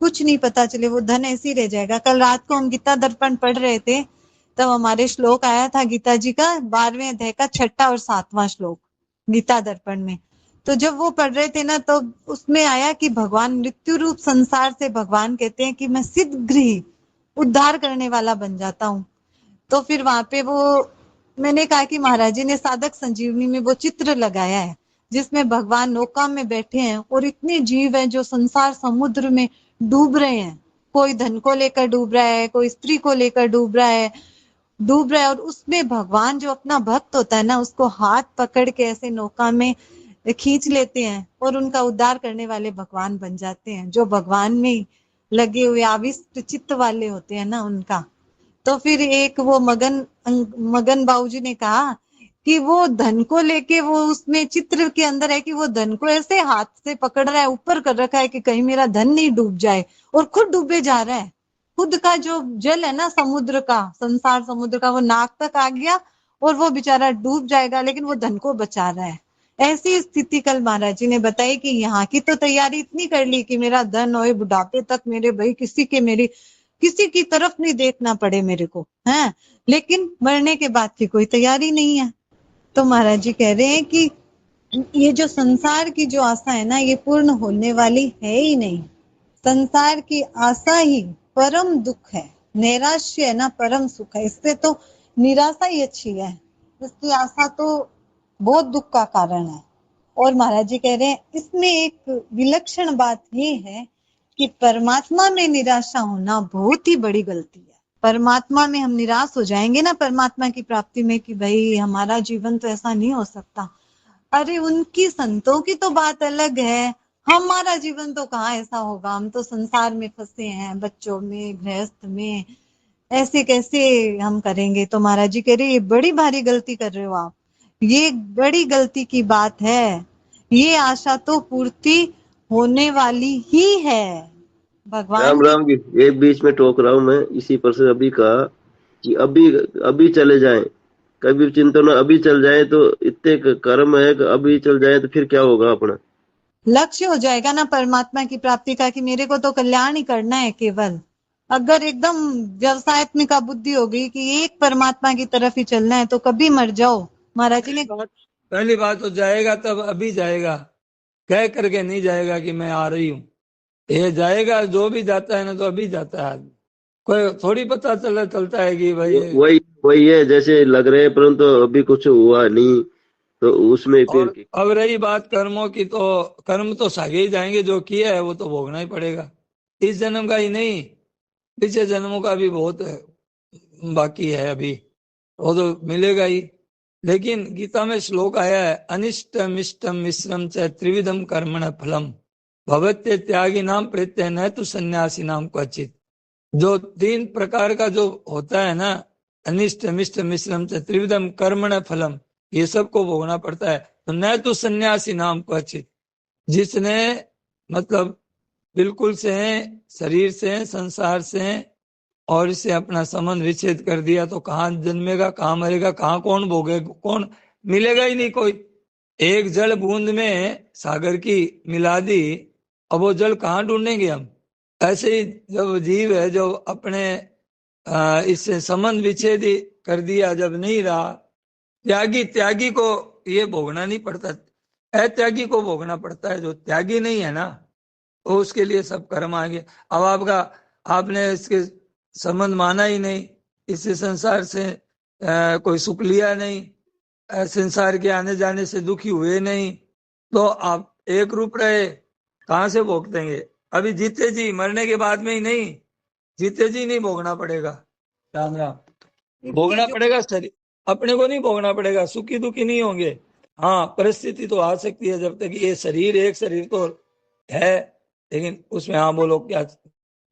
कुछ नहीं पता चले, वो धन ऐसे ही रह जाएगा। कल रात को हम गीता दर्पण पढ़ रहे थे, तब हमारे श्लोक आया था गीता जी का 12वें अध्याय का 6ठा और 7वां श्लोक गीता दर्पण में। तो जब वो पढ़ रहे थे ना, तो उसमें आया कि भगवान मृत्यु रूप संसार से भगवान कहते हैं कि मैं शीघ्र ही उद्धार करने वाला बन जाता हूँ। तो फिर वहां पे वो मैंने कहा कि महाराज जी ने साधक संजीवनी में वो चित्र लगाया है जिसमें भगवान नौका में बैठे हैं और इतने जीव हैं जो संसार समुद्र में डूब रहे हैं। कोई धन को लेकर डूब रहा है, कोई स्त्री को लेकर डूब रहा है, और उसमें भगवान जो अपना भक्त होता है ना, उसको हाथ पकड़ के ऐसे नौका में खींच लेते हैं और उनका उद्धार करने वाले भगवान बन जाते हैं। जो भगवान में लगे हुए आविष्ट चित्त वाले होते हैं ना, उनका। तो फिर एक वो मगन बाबूजी ने कहा कि वो धन को लेके, वो उसमें चित्र के अंदर है कि वो धन को ऐसे हाथ से पकड़ रहा है, ऊपर कर रखा है कि कहीं मेरा धन नहीं डूब जाए, और खुद डूबे जा रहा है। खुद का जो जल है ना समुद्र का, संसार समुद्र का, वो नाक तक आ गया और वो बेचारा डूब जाएगा, लेकिन वो धन को बचा रहा है। ऐसी स्थिति कल महाराज जी ने बताई कि यहाँ की तो तैयारी इतनी कर ली कि मेरा धन होए बुढ़ापे तक, मेरे भाई किसी के मेरी किसी की तरफ नहीं देखना पड़े मेरे को, है, लेकिन मरने के बाद की कोई तैयारी नहीं है। तो महाराज जी कह रहे हैं कि ये जो संसार की जो आशा है ना, ये पूर्ण होने वाली है ही नहीं। संसार की आशा ही परम दुख है, नैराश्य है ना परम सुख है। इससे तो निराशा ही अच्छी है, इसकी आशा तो बहुत दुख का कारण है। और महाराज जी कह रहे हैं इसमें एक विलक्षण बात ये है कि परमात्मा में निराशा होना बहुत ही बड़ी गलती है। परमात्मा में हम निराश हो जाएंगे ना परमात्मा की प्राप्ति में कि भाई हमारा जीवन तो ऐसा नहीं हो सकता, अरे उनकी संतों की तो बात अलग है, हमारा जीवन तो कहाँ ऐसा होगा, हम तो संसार में फंसे हैं, बच्चों में, गृहस्थ में, ऐसे कैसे हम करेंगे। तो महाराज जी कह रहे ये बड़ी भारी गलती कर रहे हो आप, ये बड़ी गलती की बात है, ये आशा तो पूर्ति होने वाली ही है। भगवान राम की राम जी, एक बीच में टोक रहा हूँ मैं। इसी पर से अभी कहा कि अभी अभी चले जाएं, कभी चिंतन अभी चल जाए तो इतने कर्म है कि अभी चल जाए तो फिर क्या होगा अपना। लक्ष्य हो जाएगा ना परमात्मा की प्राप्ति का कि मेरे को तो कल्याण ही करना है केवल। अगर एकदम व्यवसायत्मिका बुद्धि हो गई कि एक परमात्मा की तरफ ही चलना है तो कभी मर जाओ। महाराज जी ने पहली बात तो जाएगा तब अभी जाएगा, कह करके नहीं जाएगा कि मैं आ रही हूँ। ये जाएगा, जो भी जाता है ना तो अभी जाता है आदमी, कोई थोड़ी पता चलता है कि भाई। वही वही है, जैसे लग रहे हैं परंतु अभी कुछ हुआ नहीं, तो उसमें फिर और अब रही बात कर्मों की, तो कर्म तो सागे ही जाएंगे, जो किया है वो तो भोगना ही पड़ेगा, इस जन्म का ही नहीं, पिछले जन्मों का भी बहुत बाकी है अभी, वो तो मिलेगा ही। लेकिन गीता में श्लोक आया है, अनिष्टम इष्टम मिश्रम च त्रिविधम कर्मण फलम भवत्य त्यागी नाम प्रत्यय न तो सन्यासी नाम क्वचित। जो तीन प्रकार का जो होता है ना, अनिष्ट मिष्ट मिश्रम च त्रिविधम कर्मण फलम, ये सबको भोगना पड़ता है। तो न तो सन्यासी नाम क्वचित, जिसने मतलब बिल्कुल से शरीर से संसार से और इससे अपना संबंध विच्छेद कर दिया, तो कहाँ जन्मेगा, कहाँ मरेगा, कहाँ कौन भोगेगा, कौन मिलेगा ही नहीं कोई। एक जल बूंद में सागर की मिला दी, अब वो जल कहाँ ढूंढेंगे हम। ऐसे ही जब जीव है जो अपने इससे संबंध विच्छेद कर दिया, जब नहीं रहा, त्यागी त्यागी को ये भोगना नहीं पड़ता, अत्यागी को भोगना पड़ता है। जो त्यागी नहीं है ना, तो उसके लिए सब कर्म आ गए। अब आपने इसके संबंध माना ही नहीं, इससे संसार से कोई सुख लिया नहीं, संसार के आने जाने से दुखी हुए नहीं, तो आप एक रूप रहे, कहाँ से भोग देंगे। अभी जीते जी, मरने के बाद में ही नहीं, जीते जी नहीं भोगना पड़ेगा। राम राम, भोगना पड़ेगा शरीर, अपने को नहीं भोगना पड़ेगा, सुखी दुखी नहीं होंगे। हाँ, परिस्थिति तो आ सकती है, जब तक ये शरीर, एक शरीर तो है, लेकिन उसमें हाँ बोलो क्या।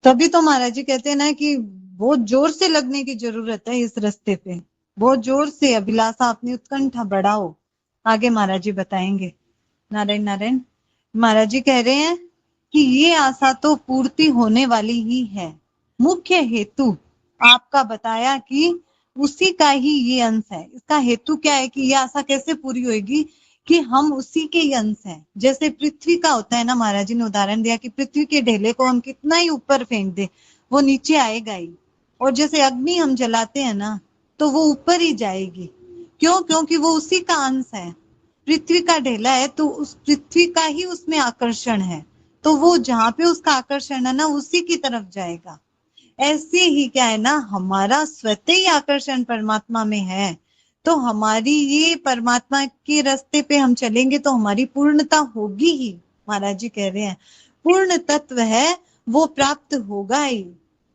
तभी तो महाराज जी कहते हैं ना कि बहुत जोर से लगने की जरूरत है इस रास्ते पे, बहुत जोर से अभिलाषा, अपनी उत्कंठा बढ़ाओ। आगे महाराज जी बताएंगे। नारायण नारायण। महाराज जी कह रहे हैं कि ये आशा तो पूर्ति होने वाली ही है। मुख्य हेतु आपका बताया कि उसी का ही ये अंश है। इसका हेतु क्या है कि ये आशा कैसे पूरी होगी कि हम उसी के ही अंश हैं। जैसे पृथ्वी का होता है ना, महाराज जी ने उदाहरण दिया कि पृथ्वी के ढेले को हम कितना ही ऊपर फेंक दे, वो नीचे आएगा ही। और जैसे अग्नि हम जलाते हैं ना, तो वो ऊपर ही जाएगी। क्यों? क्योंकि वो उसी का अंश है। पृथ्वी का ढेला है तो उस पृथ्वी का ही उसमें आकर्षण है, तो वो जहां पे उसका आकर्षण है ना, उसी की तरफ जाएगा। ऐसे ही क्या है ना, हमारा स्वतः ही आकर्षण परमात्मा में है, तो हमारी ये परमात्मा के रास्ते पे हम चलेंगे तो हमारी पूर्णता होगी ही। महाराज जी कह रहे हैं पूर्ण तत्व है वो प्राप्त होगा ही,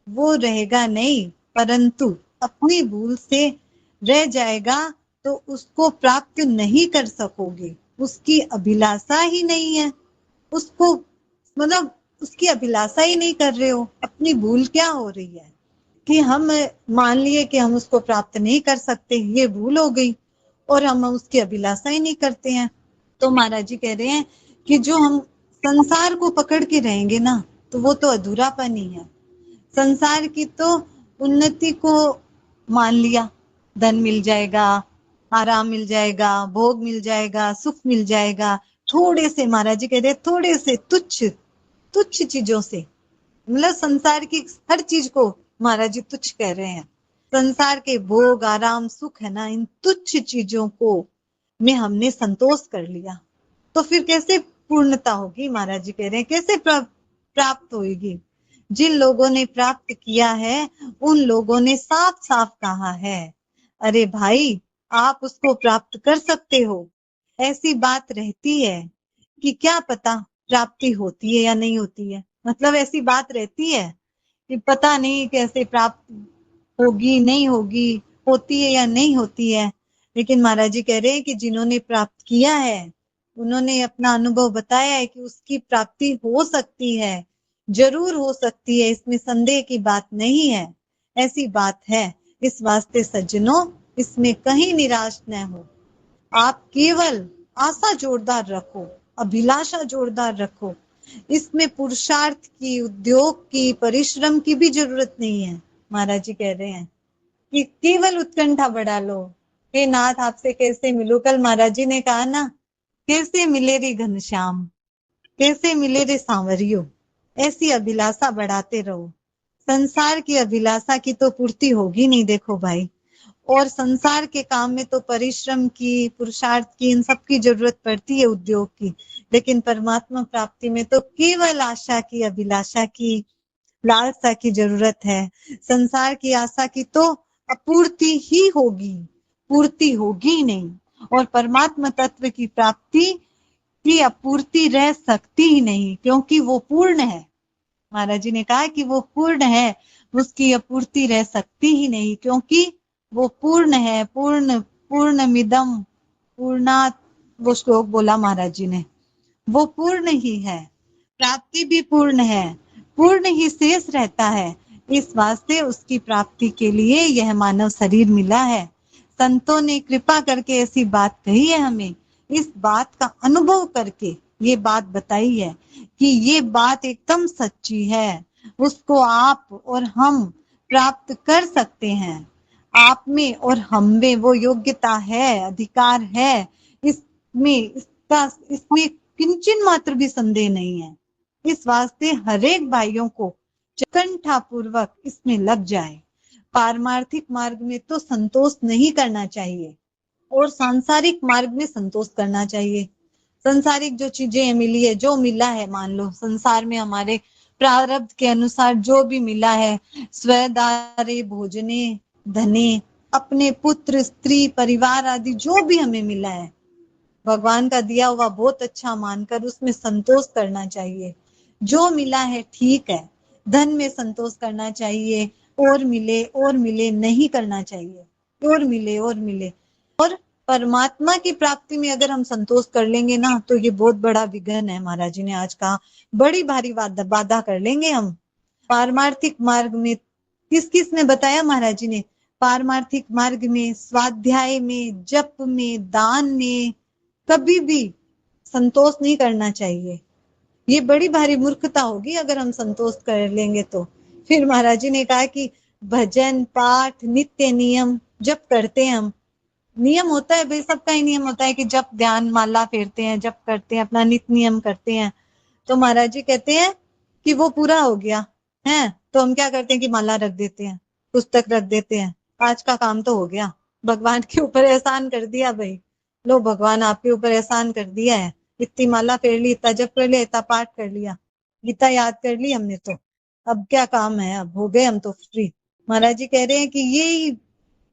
वो रहेगा नहीं। परंतु अपनी भूल से रह जाएगा तो उसको प्राप्त नहीं कर सकोगे, उसकी अभिलाषा ही नहीं है, उसको मतलब उसकी अभिलाषा ही नहीं कर रहे हो। अपनी भूल क्या हो रही है कि हम मान लिए कि हम उसको प्राप्त नहीं कर सकते, ये भूल हो गई, और हम उसकी अभिलाषा ही नहीं करते हैं। तो महाराज जी कह रहे हैं कि जो हम संसार को पकड़ के रहेंगे ना, तो वो तो अधूरापन ही है। संसार की तो उन्नति को मान लिया, धन मिल जाएगा, आराम मिल जाएगा, भोग मिल जाएगा, सुख मिल जाएगा, थोड़े से, महाराज जी कह रहे थोड़े से तुच्छ तुच्छ चीजों से, मतलब संसार की हर चीज को महाराज जी तुच्छ कह रहे हैं। संसार के भोग आराम सुख है ना, इन तुच्छ चीजों को में हमने संतोष कर लिया तो फिर कैसे पूर्णता होगी। महाराज जी कह रहे हैं कैसे प्राप्त होगी। जिन लोगों ने प्राप्त किया है उन लोगों ने साफ साफ कहा है, अरे भाई आप उसको प्राप्त कर सकते हो। ऐसी बात रहती है कि क्या पता प्राप्ति होती है या नहीं होती है, मतलब ऐसी बात रहती है कि पता नहीं कैसे प्राप्त होगी नहीं होगी, होती है या नहीं होती है। लेकिन महाराज जी कह रहे हैं कि जिन्होंने प्राप्त किया है उन्होंने अपना अनुभव बताया है कि उसकी प्राप्ति हो सकती है, जरूर हो सकती है, इसमें संदेह की बात नहीं है, ऐसी बात है। इस वास्ते सज्जनों इसमें कहीं निराश न हो। आप केवल आशा जोरदार रखो, अभिलाषा जोरदार रखो। इसमें पुरुषार्थ की, उद्योग की, परिश्रम की भी जरूरत नहीं है। महाराज जी कह रहे हैं कि केवल उत्कंठा बढ़ा लो, हे नाथ आपसे कैसे मिलूं। कल महाराज जी ने कहा ना, कैसे मिले रे घनश्याम, कैसे मिले रे सांवरियो। ऐसी अभिलाषा बढ़ाते रहो। संसार की अभिलाषा की तो पूर्ति होगी नहीं देखो भाई, और संसार के काम में तो परिश्रम की, पुरुषार्थ की, इन सब की जरूरत पड़ती है, उद्योग की। लेकिन परमात्मा प्राप्ति में तो केवल आशा की, अभिलाषा की, लालसा की जरूरत है। संसार की आशा की तो अपूर्ति ही होगी, पूर्ति होगी नहीं। और परमात्मा तत्व की प्राप्ति की अपूर्ति रह सकती ही नहीं, क्योंकि वो पूर्ण है। महाराज जी ने कहा कि वो पूर्ण है, उसकी अपूर्ति रह सकती ही नहीं, क्योंकि वो पूर्ण है। पूर्ण पूर्णमिदं पूर्णात, वो श्लोक बोला महाराज जी ने, वो पूर्ण ही है। प्राप्ति भी पूर्ण है, पूर्ण ही शेष रहता है। इस वास्ते उसकी प्राप्ति के लिए यह मानव शरीर मिला है। संतों ने कृपा करके ऐसी बात कही है हमें, इस बात का अनुभव करके ये बात बताई है कि ये बात एकदम सच्ची है। उसको आप और हम प्राप्त कर सकते हैं। आप में और हम में वो योग्यता है, अधिकार है, इसमें किंचन मात्र भी संदेह नहीं है। इस वास्ते हरेक भाइयों को चकंठा पूर्वक इसमें लग जाए। पारमार्थिक मार्ग में तो संतोष नहीं करना चाहिए और सांसारिक मार्ग में संतोष करना चाहिए। संसारिक जो चीजें मिली है, जो मिला है, मान लो संसार में हमारे प्रारब्ध के अनुसार जो भी मिला है, स्वदारे भोजने धने, अपने पुत्र स्त्री परिवार आदि जो भी हमें मिला है, भगवान का दिया हुआ बहुत अच्छा मानकर उसमें संतोष करना चाहिए। जो मिला है ठीक है, धन में संतोष करना चाहिए, और मिले नहीं करना चाहिए, और मिले। और परमात्मा की प्राप्ति में अगर हम संतोष कर लेंगे ना, तो ये बहुत बड़ा विघ्न है। महाराज जी ने आज कहा बड़ी भारी बाधा कर लेंगे हम। पारमार्थिक मार्ग में किस किस ने बताया महाराज जी ने, पारमार्थिक मार्ग में, स्वाध्याय में, जप में, दान में कभी भी संतोष नहीं करना चाहिए। ये बड़ी भारी मूर्खता होगी अगर हम संतोष कर लेंगे तो। फिर महाराज जी ने कहा कि भजन पाठ नित्य नियम जब करते हैं हम, नियम होता है भाई, सबका ही नियम होता है कि जब ध्यान माला फेरते हैं, जब करते हैं, अपना नित्य नियम करते हैं, तो महाराज जी कहते हैं कि वो पूरा हो गया है। तो हम क्या करते हैं कि माला रख देते हैं, पुस्तक रख देते हैं, आज का काम तो हो गया, भगवान के ऊपर एहसान कर दिया भाई, लो भगवान आपके ऊपर एहसान कर दिया है, इतनी माला फेर ली, इतना जप कर लिया, इतना पाठ कर लिया, गीता याद कर ली हमने, तो अब क्या काम है, अब हो गए हम तो फ्री। महाराज जी कह रहे हैं कि ये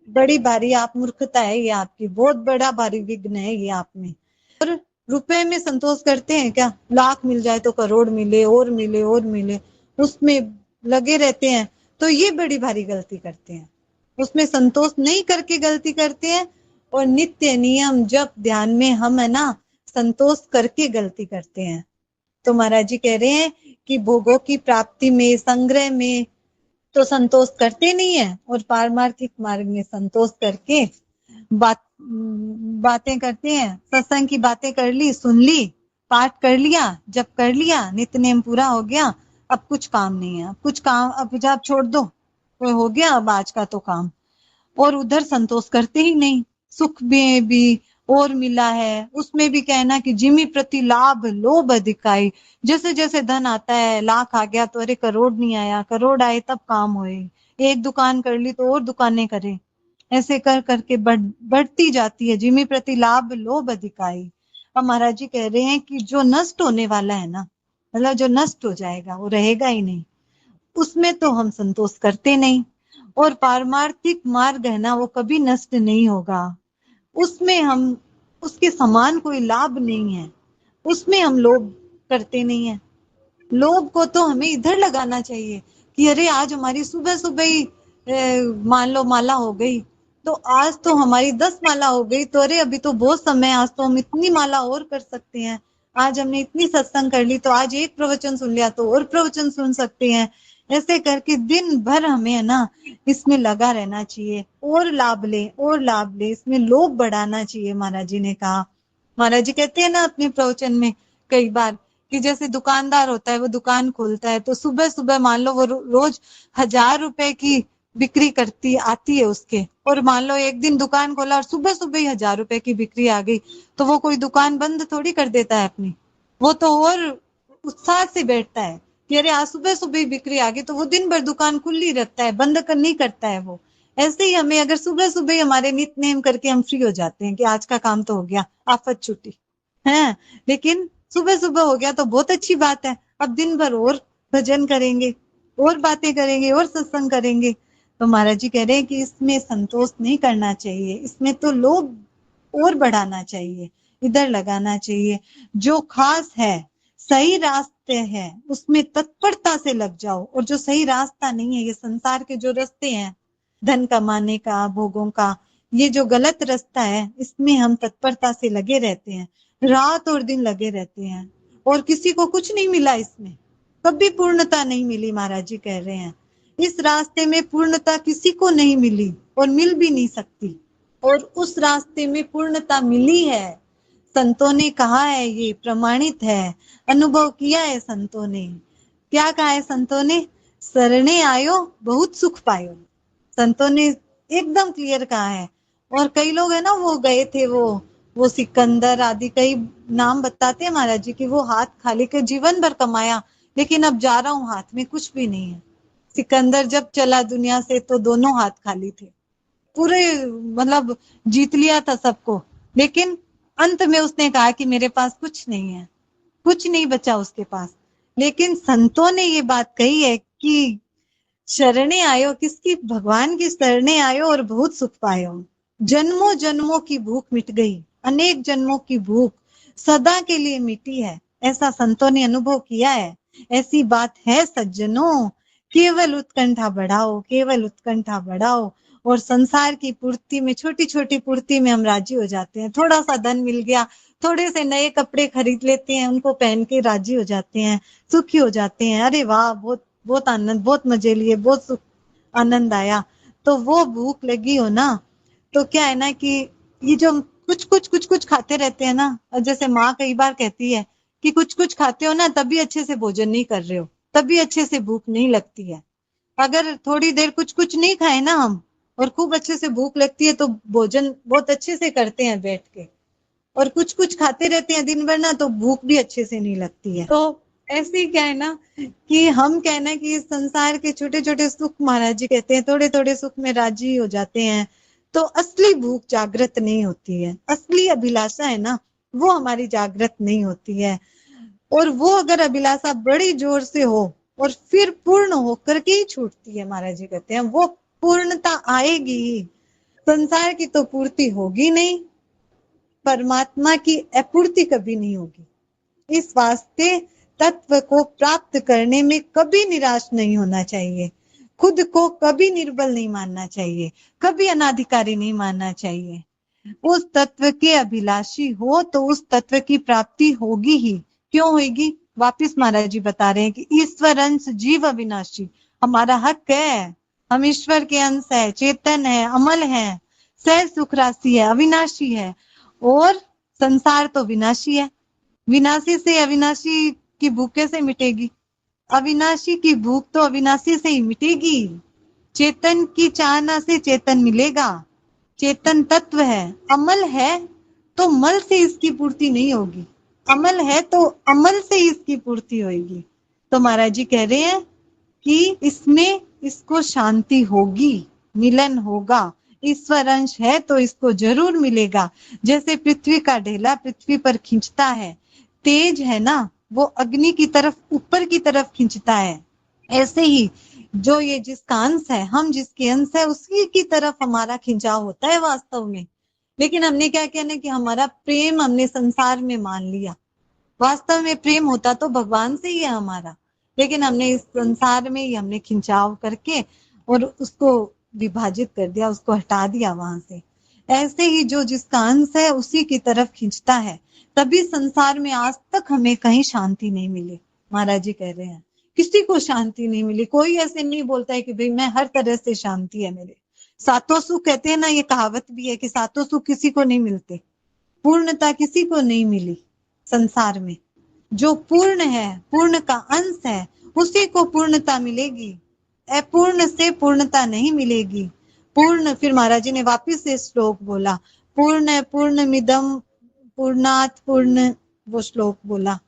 बड़ी भारी आप मूर्खता है, ये आपकी बहुत बड़ा भारी विघ्न है ये आप में। और रुपए में संतोष करते हैं क्या, लाख मिल जाए तो करोड़ मिले, और मिले, उसमें लगे रहते हैं, तो ये बड़ी भारी गलती करते हैं। उसमें संतोष नहीं करके गलती करते हैं, और नित्य नियम जप ध्यान में हम है ना संतोष करके गलती करते हैं। तो महाराज जी कह रहे हैं कि भोगों की प्राप्ति में, संग्रह में तो संतोष करते नहीं है, और पारमार्थिक मार्ग में संतोष करके बातें करते हैं। सत्संग की बातें कर ली, सुन ली, पाठ कर लिया, जप कर लिया, नित्य नेम पूरा हो गया, अब कुछ काम नहीं है, अब कुछ काम, अब हिजाब छोड़ दो, तो हो गया अब आज का तो काम। और उधर संतोष करते ही नहीं। सुख में भी और मिला है, उसमें भी कहना कि जिमी प्रति लाभ लोभ अधिकाई, जैसे जैसे धन आता है, लाख आ गया तो अरे करोड़ नहीं आया, करोड़ आए तब काम होए, एक दुकान कर ली तो और दुकानें करें, ऐसे कर करके बढ़ती जाती है। जिमी प्रति लाभ लोभ अधिकाई। अब महाराज जी कह रहे हैं कि जो नष्ट होने वाला है ना, मतलब जो नष्ट हो जाएगा वो रहेगा ही नहीं, उसमें तो हम संतोष करते नहीं। और पारमार्थिक मार्ग है ना, वो कभी नष्ट नहीं होगा, उसमें हम उसके समान कोई लाभ नहीं है, उसमें हम लोभ करते नहीं है। लोभ को तो हमें इधर लगाना चाहिए कि अरे आज हमारी सुबह सुबह ही मान लो माला हो गई, तो आज तो हमारी 10 माला हो गई, तो अरे अभी तो बहुत समय, आज तो हम इतनी माला और कर सकते हैं। आज हमने इतनी सत्संग कर ली, तो आज एक प्रवचन सुन लिया तो और प्रवचन सुन सकते हैं। ऐसे करके दिन भर हमें है ना इसमें लगा रहना चाहिए, और लाभ ले और लाभ ले, इसमें लोभ बढ़ाना चाहिए। महाराज जी ने कहा, महाराज जी कहते हैं ना अपने प्रवचन में कई बार कि जैसे दुकानदार होता है, वो दुकान खोलता है तो सुबह सुबह मान लो वो रोज 1,000 रुपए की बिक्री करती आती है उसके, और मान लो एक दिन दुकान खोला और सुबह सुबह ही 1,000 रुपए की बिक्री आ गई, तो वो कोई दुकान बंद थोड़ी कर देता है अपनी, वो तो और उत्साह से बैठता है कि अरे आज सुबह सुबह ही बिक्री आ गई, तो वो दिन भर दुकान खुली रखता है, बंद कर नहीं करता है वो। ऐसे ही हमें अगर सुबह सुबह ही हमारे नित्य नेम करके हम फ्री हो जाते हैं कि आज का काम तो हो गया, आफत छुट्टी है, लेकिन सुबह सुबह हो गया तो बहुत अच्छी बात है, अब दिन भर और भजन करेंगे और बातें करेंगे और सत्संग करेंगे। तो महाराज जी कह रहे हैं कि इसमें संतोष नहीं करना चाहिए, इसमें तो लोभ और बढ़ाना चाहिए, इधर लगाना चाहिए। जो खास है, सही रास्ते है, उसमें तत्परता से लग जाओ, और जो सही रास्ता नहीं है, ये संसार के जो रास्ते हैं धन कमाने का, भोगों का, ये जो गलत रास्ता है, इसमें हम तत्परता से लगे रहते हैं, रात और दिन लगे रहते हैं, और किसी को कुछ नहीं मिला, इसमें कभी पूर्णता नहीं मिली। महाराज जी कह रहे हैं इस रास्ते में पूर्णता किसी को नहीं मिली और मिल भी नहीं सकती, और उस रास्ते में पूर्णता मिली है, संतों ने कहा है, ये प्रमाणित है, अनुभव किया है संतों ने। क्या कहा है संतों ने? शरणे आयो बहुत सुख पायो, संतों ने एकदम क्लियर कहा है। और कई लोग है ना, वो गए थे, वो सिकंदर आदि कई नाम बताते हैं महाराज जी की, वो हाथ खाली के जीवन भर कमाया, लेकिन अब जा रहा हूं हाथ में कुछ भी नहीं है। सिकंदर जब चला दुनिया से तो दोनों हाथ खाली थे, पूरे मतलब जीत लिया था सबको, लेकिन अंत में उसने कहा कि मेरे पास कुछ नहीं है, कुछ नहीं बचा उसके पास। लेकिन संतों ने ये बात कही है कि शरणे आयो, किसकी? भगवान की शरणे आयो और बहुत सुख पायो, जन्मों जन्मों की भूख मिट गई, अनेक जन्मों की भूख सदा के लिए मिटी है, ऐसा संतों ने अनुभव किया है। ऐसी बात है सज्जनों, केवल उत्कंठा बढ़ाओ, केवल उत्कंठा बढ़ाओ, और संसार की पूर्ति में, छोटी छोटी पूर्ति में हम राजी हो जाते हैं। थोड़ा सा धन मिल गया, थोड़े से नए कपड़े खरीद लेते हैं, उनको पहन के राजी हो जाते हैं, सुखी हो जाते हैं, अरे वाह बहुत बहुत आनंद, बहुत मजे लिए, बहुत सुख आनंद आया। तो वो भूख लगी हो ना, तो क्या है ना कि ये जो कुछ कुछ खाते रहते हैं ना, जैसे माँ कई बार कहती है कि कुछ खाते हो ना तभी अच्छे से भोजन नहीं कर रहे हो, तभी अच्छे से भूख नहीं लगती है। अगर थोड़ी देर कुछ नहीं खाए ना हम, और खूब अच्छे से भूख लगती है, तो भोजन बहुत अच्छे से करते हैं बैठ के, और कुछ खाते रहते हैं दिन भर ना, तो भूख भी अच्छे से नहीं लगती है। तो ऐसे ही क्या है ना कि हम कहना कि इस संसार के छोटे छोटे सुख, महाराज जी कहते हैं थोड़े थोड़े सुख में राजी हो जाते हैं, तो असली भूख जागृत नहीं होती है, असली अभिलाषा है ना वो हमारी जागृत नहीं होती है। और वो अगर अभिलाषा बड़ी जोर से हो और फिर पूर्ण होकर के ही छूटती है, महाराज जी कहते हैं वो पूर्णता आएगी ही। संसार की तो पूर्ति होगी नहीं, परमात्मा की अपूर्ति कभी नहीं होगी। इस वास्ते तत्व को प्राप्त करने में कभी निराश नहीं होना चाहिए, खुद को कभी निर्बल नहीं मानना चाहिए, कभी अनाधिकारी नहीं मानना चाहिए। उस तत्व के अभिलाषी हो तो उस तत्व की प्राप्ति होगी ही। क्यों होगी? वापिस महाराज जी बता रहे हैं कि ईश्वर अंश जीव अविनाशी, हमारा हक है, हम ईश्वर के अंश है, चेतन है, अमल है, सह सुख राशि है, अविनाशी है, और संसार तो विनाशी है। विनाशी से अविनाशी की भूख कैसे मिटेगी? अविनाशी की भूख तो अविनाशी से ही मिटेगी। चेतन की चाहना से चेतन मिलेगा, चेतन तत्व है, अमल है तो मल से इसकी पूर्ति नहीं होगी, अमल है तो अमल से इसकी पूर्ति होगी। तो महाराज जी कह रहे हैं कि इसमें इसको शांति होगी, मिलन होगा। ईश्वर अंश है तो इसको जरूर मिलेगा। जैसे पृथ्वी का ढेला पृथ्वी पर खींचता है, तेज है ना, वो अग्नि की तरफ ऊपर की तरफ खींचता है। ऐसे ही जो ये जिसका अंश है, हम जिसके अंश है, उसी की तरफ हमारा खिंचाव होता है वास्तव में। लेकिन हमने क्या किया ना कि हमारा प्रेम हमने संसार में मान लिया। वास्तव में प्रेम होता तो भगवान से ही है हमारा, लेकिन हमने इस संसार में ही हमने खिंचाव करके और उसको विभाजित कर दिया, उसको हटा दिया वहां से। ऐसे ही जो जिसका अंश है उसी की तरफ खींचता है। तभी संसार में आज तक हमें कहीं शांति नहीं मिली। महाराज जी कह रहे हैं किसी को शांति नहीं मिली। कोई ऐसे नहीं बोलता है कि भाई मैं हर तरह से शांति है मेरे। सातों सुख कहते हैं ना, ये कहावत भी है कि सातों सुख किसी को नहीं मिलते, पूर्णता किसी को नहीं मिली संसार में। जो पूर्ण है, पूर्ण का अंश है, उसी को पूर्णता मिलेगी। अपूर्ण से पूर्णता नहीं मिलेगी। पूर्ण, फिर महाराज जी ने वापिस से श्लोक बोला, पूर्ण पूर्ण मिदम पूर्णात पूर्ण, वो श्लोक बोला।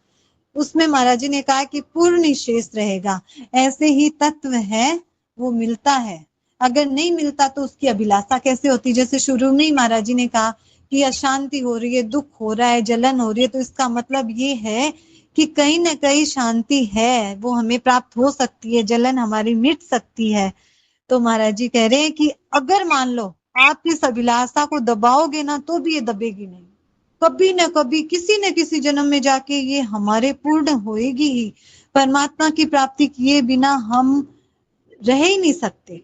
उसमें महाराज जी ने कहा कि पूर्ण शेष रहेगा। ऐसे ही तत्व है वो मिलता है, अगर नहीं मिलता तो उसकी अभिलाषा कैसे होती। जैसे शुरू में ही महाराज जी ने कहा कि अशांति हो रही है, दुख हो रहा है, जलन हो रही है, तो इसका मतलब ये है कि कहीं ना कहीं शांति है, वो हमें प्राप्त हो सकती है, जलन हमारी मिट सकती है। तो महाराज जी कह रहे हैं कि अगर मान लो आप इस अभिलाषा को दबाओगे ना, तो भी ये दबेगी नहीं। कभी न कभी किसी न किसी जन्म में जाके ये हमारे पूर्ण होएगी ही। परमात्मा की प्राप्ति किए बिना हम रह ही नहीं सकते।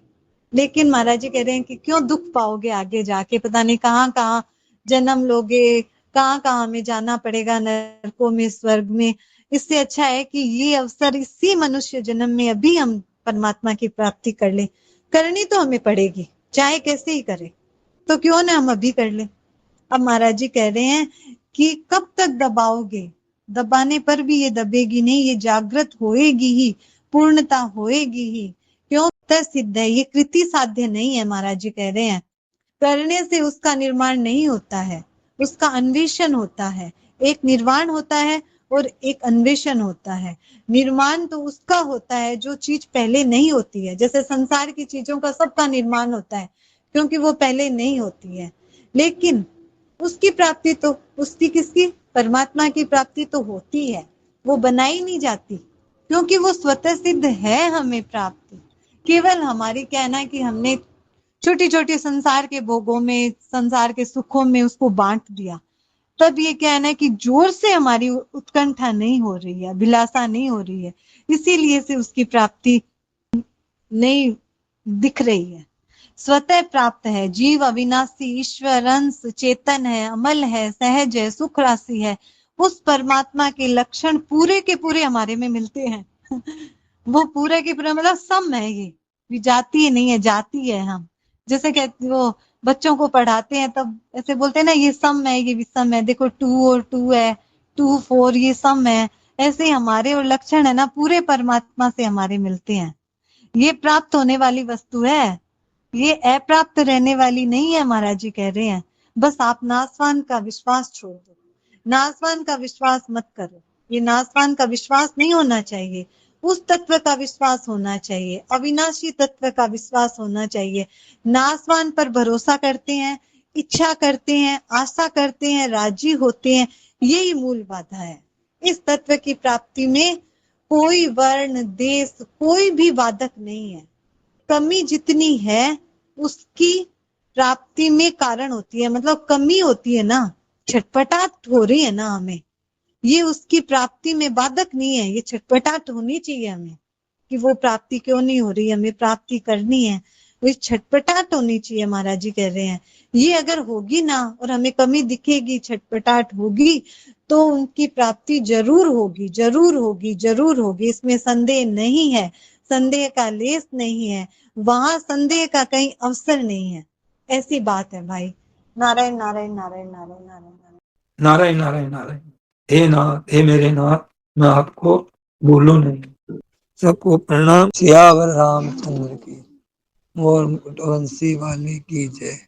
लेकिन महाराज जी कह रहे हैं कि क्यों दुख पाओगे आगे जाके, पता नहीं कहाँ कहाँ जन्म लोगे, कहाँ कहाँ हमें जाना पड़ेगा, नरकों में, स्वर्ग में। इससे अच्छा है कि ये अवसर इसी मनुष्य जन्म में अभी हम परमात्मा की प्राप्ति कर ले। करनी तो हमें पड़ेगी, चाहे कैसे ही करे, तो क्यों ना हम अभी कर ले। अब महाराज जी कह रहे हैं कि कब तक दबाओगे, दबाने पर भी ये दबेगी नहीं, ये जागृत होएगी ही, पूर्णता होएगी ही। क्यों? सिद्ध है, ये कृति साध्य नहीं है। महाराज जी कह रहे हैं करने से उसका निर्माण नहीं होता है, उसका अन्वेषण होता है। एक निर्वाण होता है और एक अन्वेषण होता है। निर्माण तो उसका होता है जो चीज पहले नहीं होती है। जैसे संसार की चीजों का सबका निर्माण होता है क्योंकि वो पहले नहीं होती है। लेकिन उसकी प्राप्ति तो उसकी किसकी, परमात्मा की प्राप्ति तो होती है, वो बनाई नहीं जाती क्योंकि वो स्वतः सिद्ध है हमें प्राप्ति। केवल हमारी कहना है कि हमने छोटी छोटी संसार के भोगों में, संसार के सुखों में उसको बांट दिया। तब ये कहना है कि जोर से हमारी उत्कंठा नहीं हो रही है, अभिलाषा नहीं हो रही है, इसीलिए से उसकी प्राप्ति नहीं दिख रही है। स्वतः प्राप्त है, जीव अविनाशी, ईश्वर अंश, चेतन है, अमल है, सहज है, सुख राशि है। उस परमात्मा के लक्षण पूरे के पूरे हमारे में मिलते हैं। वो पूरे के पूरे मतलब सम है, ये विजातीय नहीं है, जाती है। हम जैसे कहते वो बच्चों को पढ़ाते हैं तब ऐसे बोलते हैं ना, ये सम है, ये विषम है, देखो 2 और 2 है, 2 4, ये सम है। ऐसे ही हमारे और लक्षण है ना, पूरे परमात्मा से हमारे मिलते हैं। ये प्राप्त होने वाली वस्तु है, ये अप्राप्त रहने वाली नहीं है। महाराज जी कह रहे हैं बस आप नासवान का विश्वास छोड़ दो, नासवान का विश्वास मत करो। ये नासवान का विश्वास नहीं होना चाहिए, उस तत्व का विश्वास होना चाहिए, अविनाशी तत्व का विश्वास होना चाहिए। नासवान पर भरोसा करते हैं, इच्छा करते हैं, आशा करते हैं, राजी होते हैं, यही मूल बाधा है। इस तत्व की प्राप्ति में कोई वर्ण, देश, कोई भी बाधक नहीं है। कमी जितनी है उसकी प्राप्ति में कारण होती है, मतलब कमी होती है ना, छटपटाहट हो रही है ना हमें, ये उसकी प्राप्ति में बाधक नहीं है। ये छटपटाहट होनी चाहिए हमें कि वो प्राप्ति क्यों नहीं हो रही, हमें प्राप्ति करनी है, वो छटपटाहट होनी चाहिए। महाराज जी कह रहे हैं ये अगर होगी ना और हमें कमी दिखेगी, छटपटाहट होगी, तो उनकी प्राप्ति जरूर होगी, जरूर होगी, जरूर होगी, इसमें संदेह नहीं है, संदेह का लेस नहीं है, वहां संदेह का कहीं अवसर नहीं है। ऐसी बात है भाई। नारायण नारायण नारायण नारायण नारायण नारायण नारायण नारायण। हे नाथ, हे मेरे नाथ, मैं आपको भूलूं नहीं। सबको प्रणाम। सियावर रामचंद्र की, मोर मुकुट वंशी वाले की जय।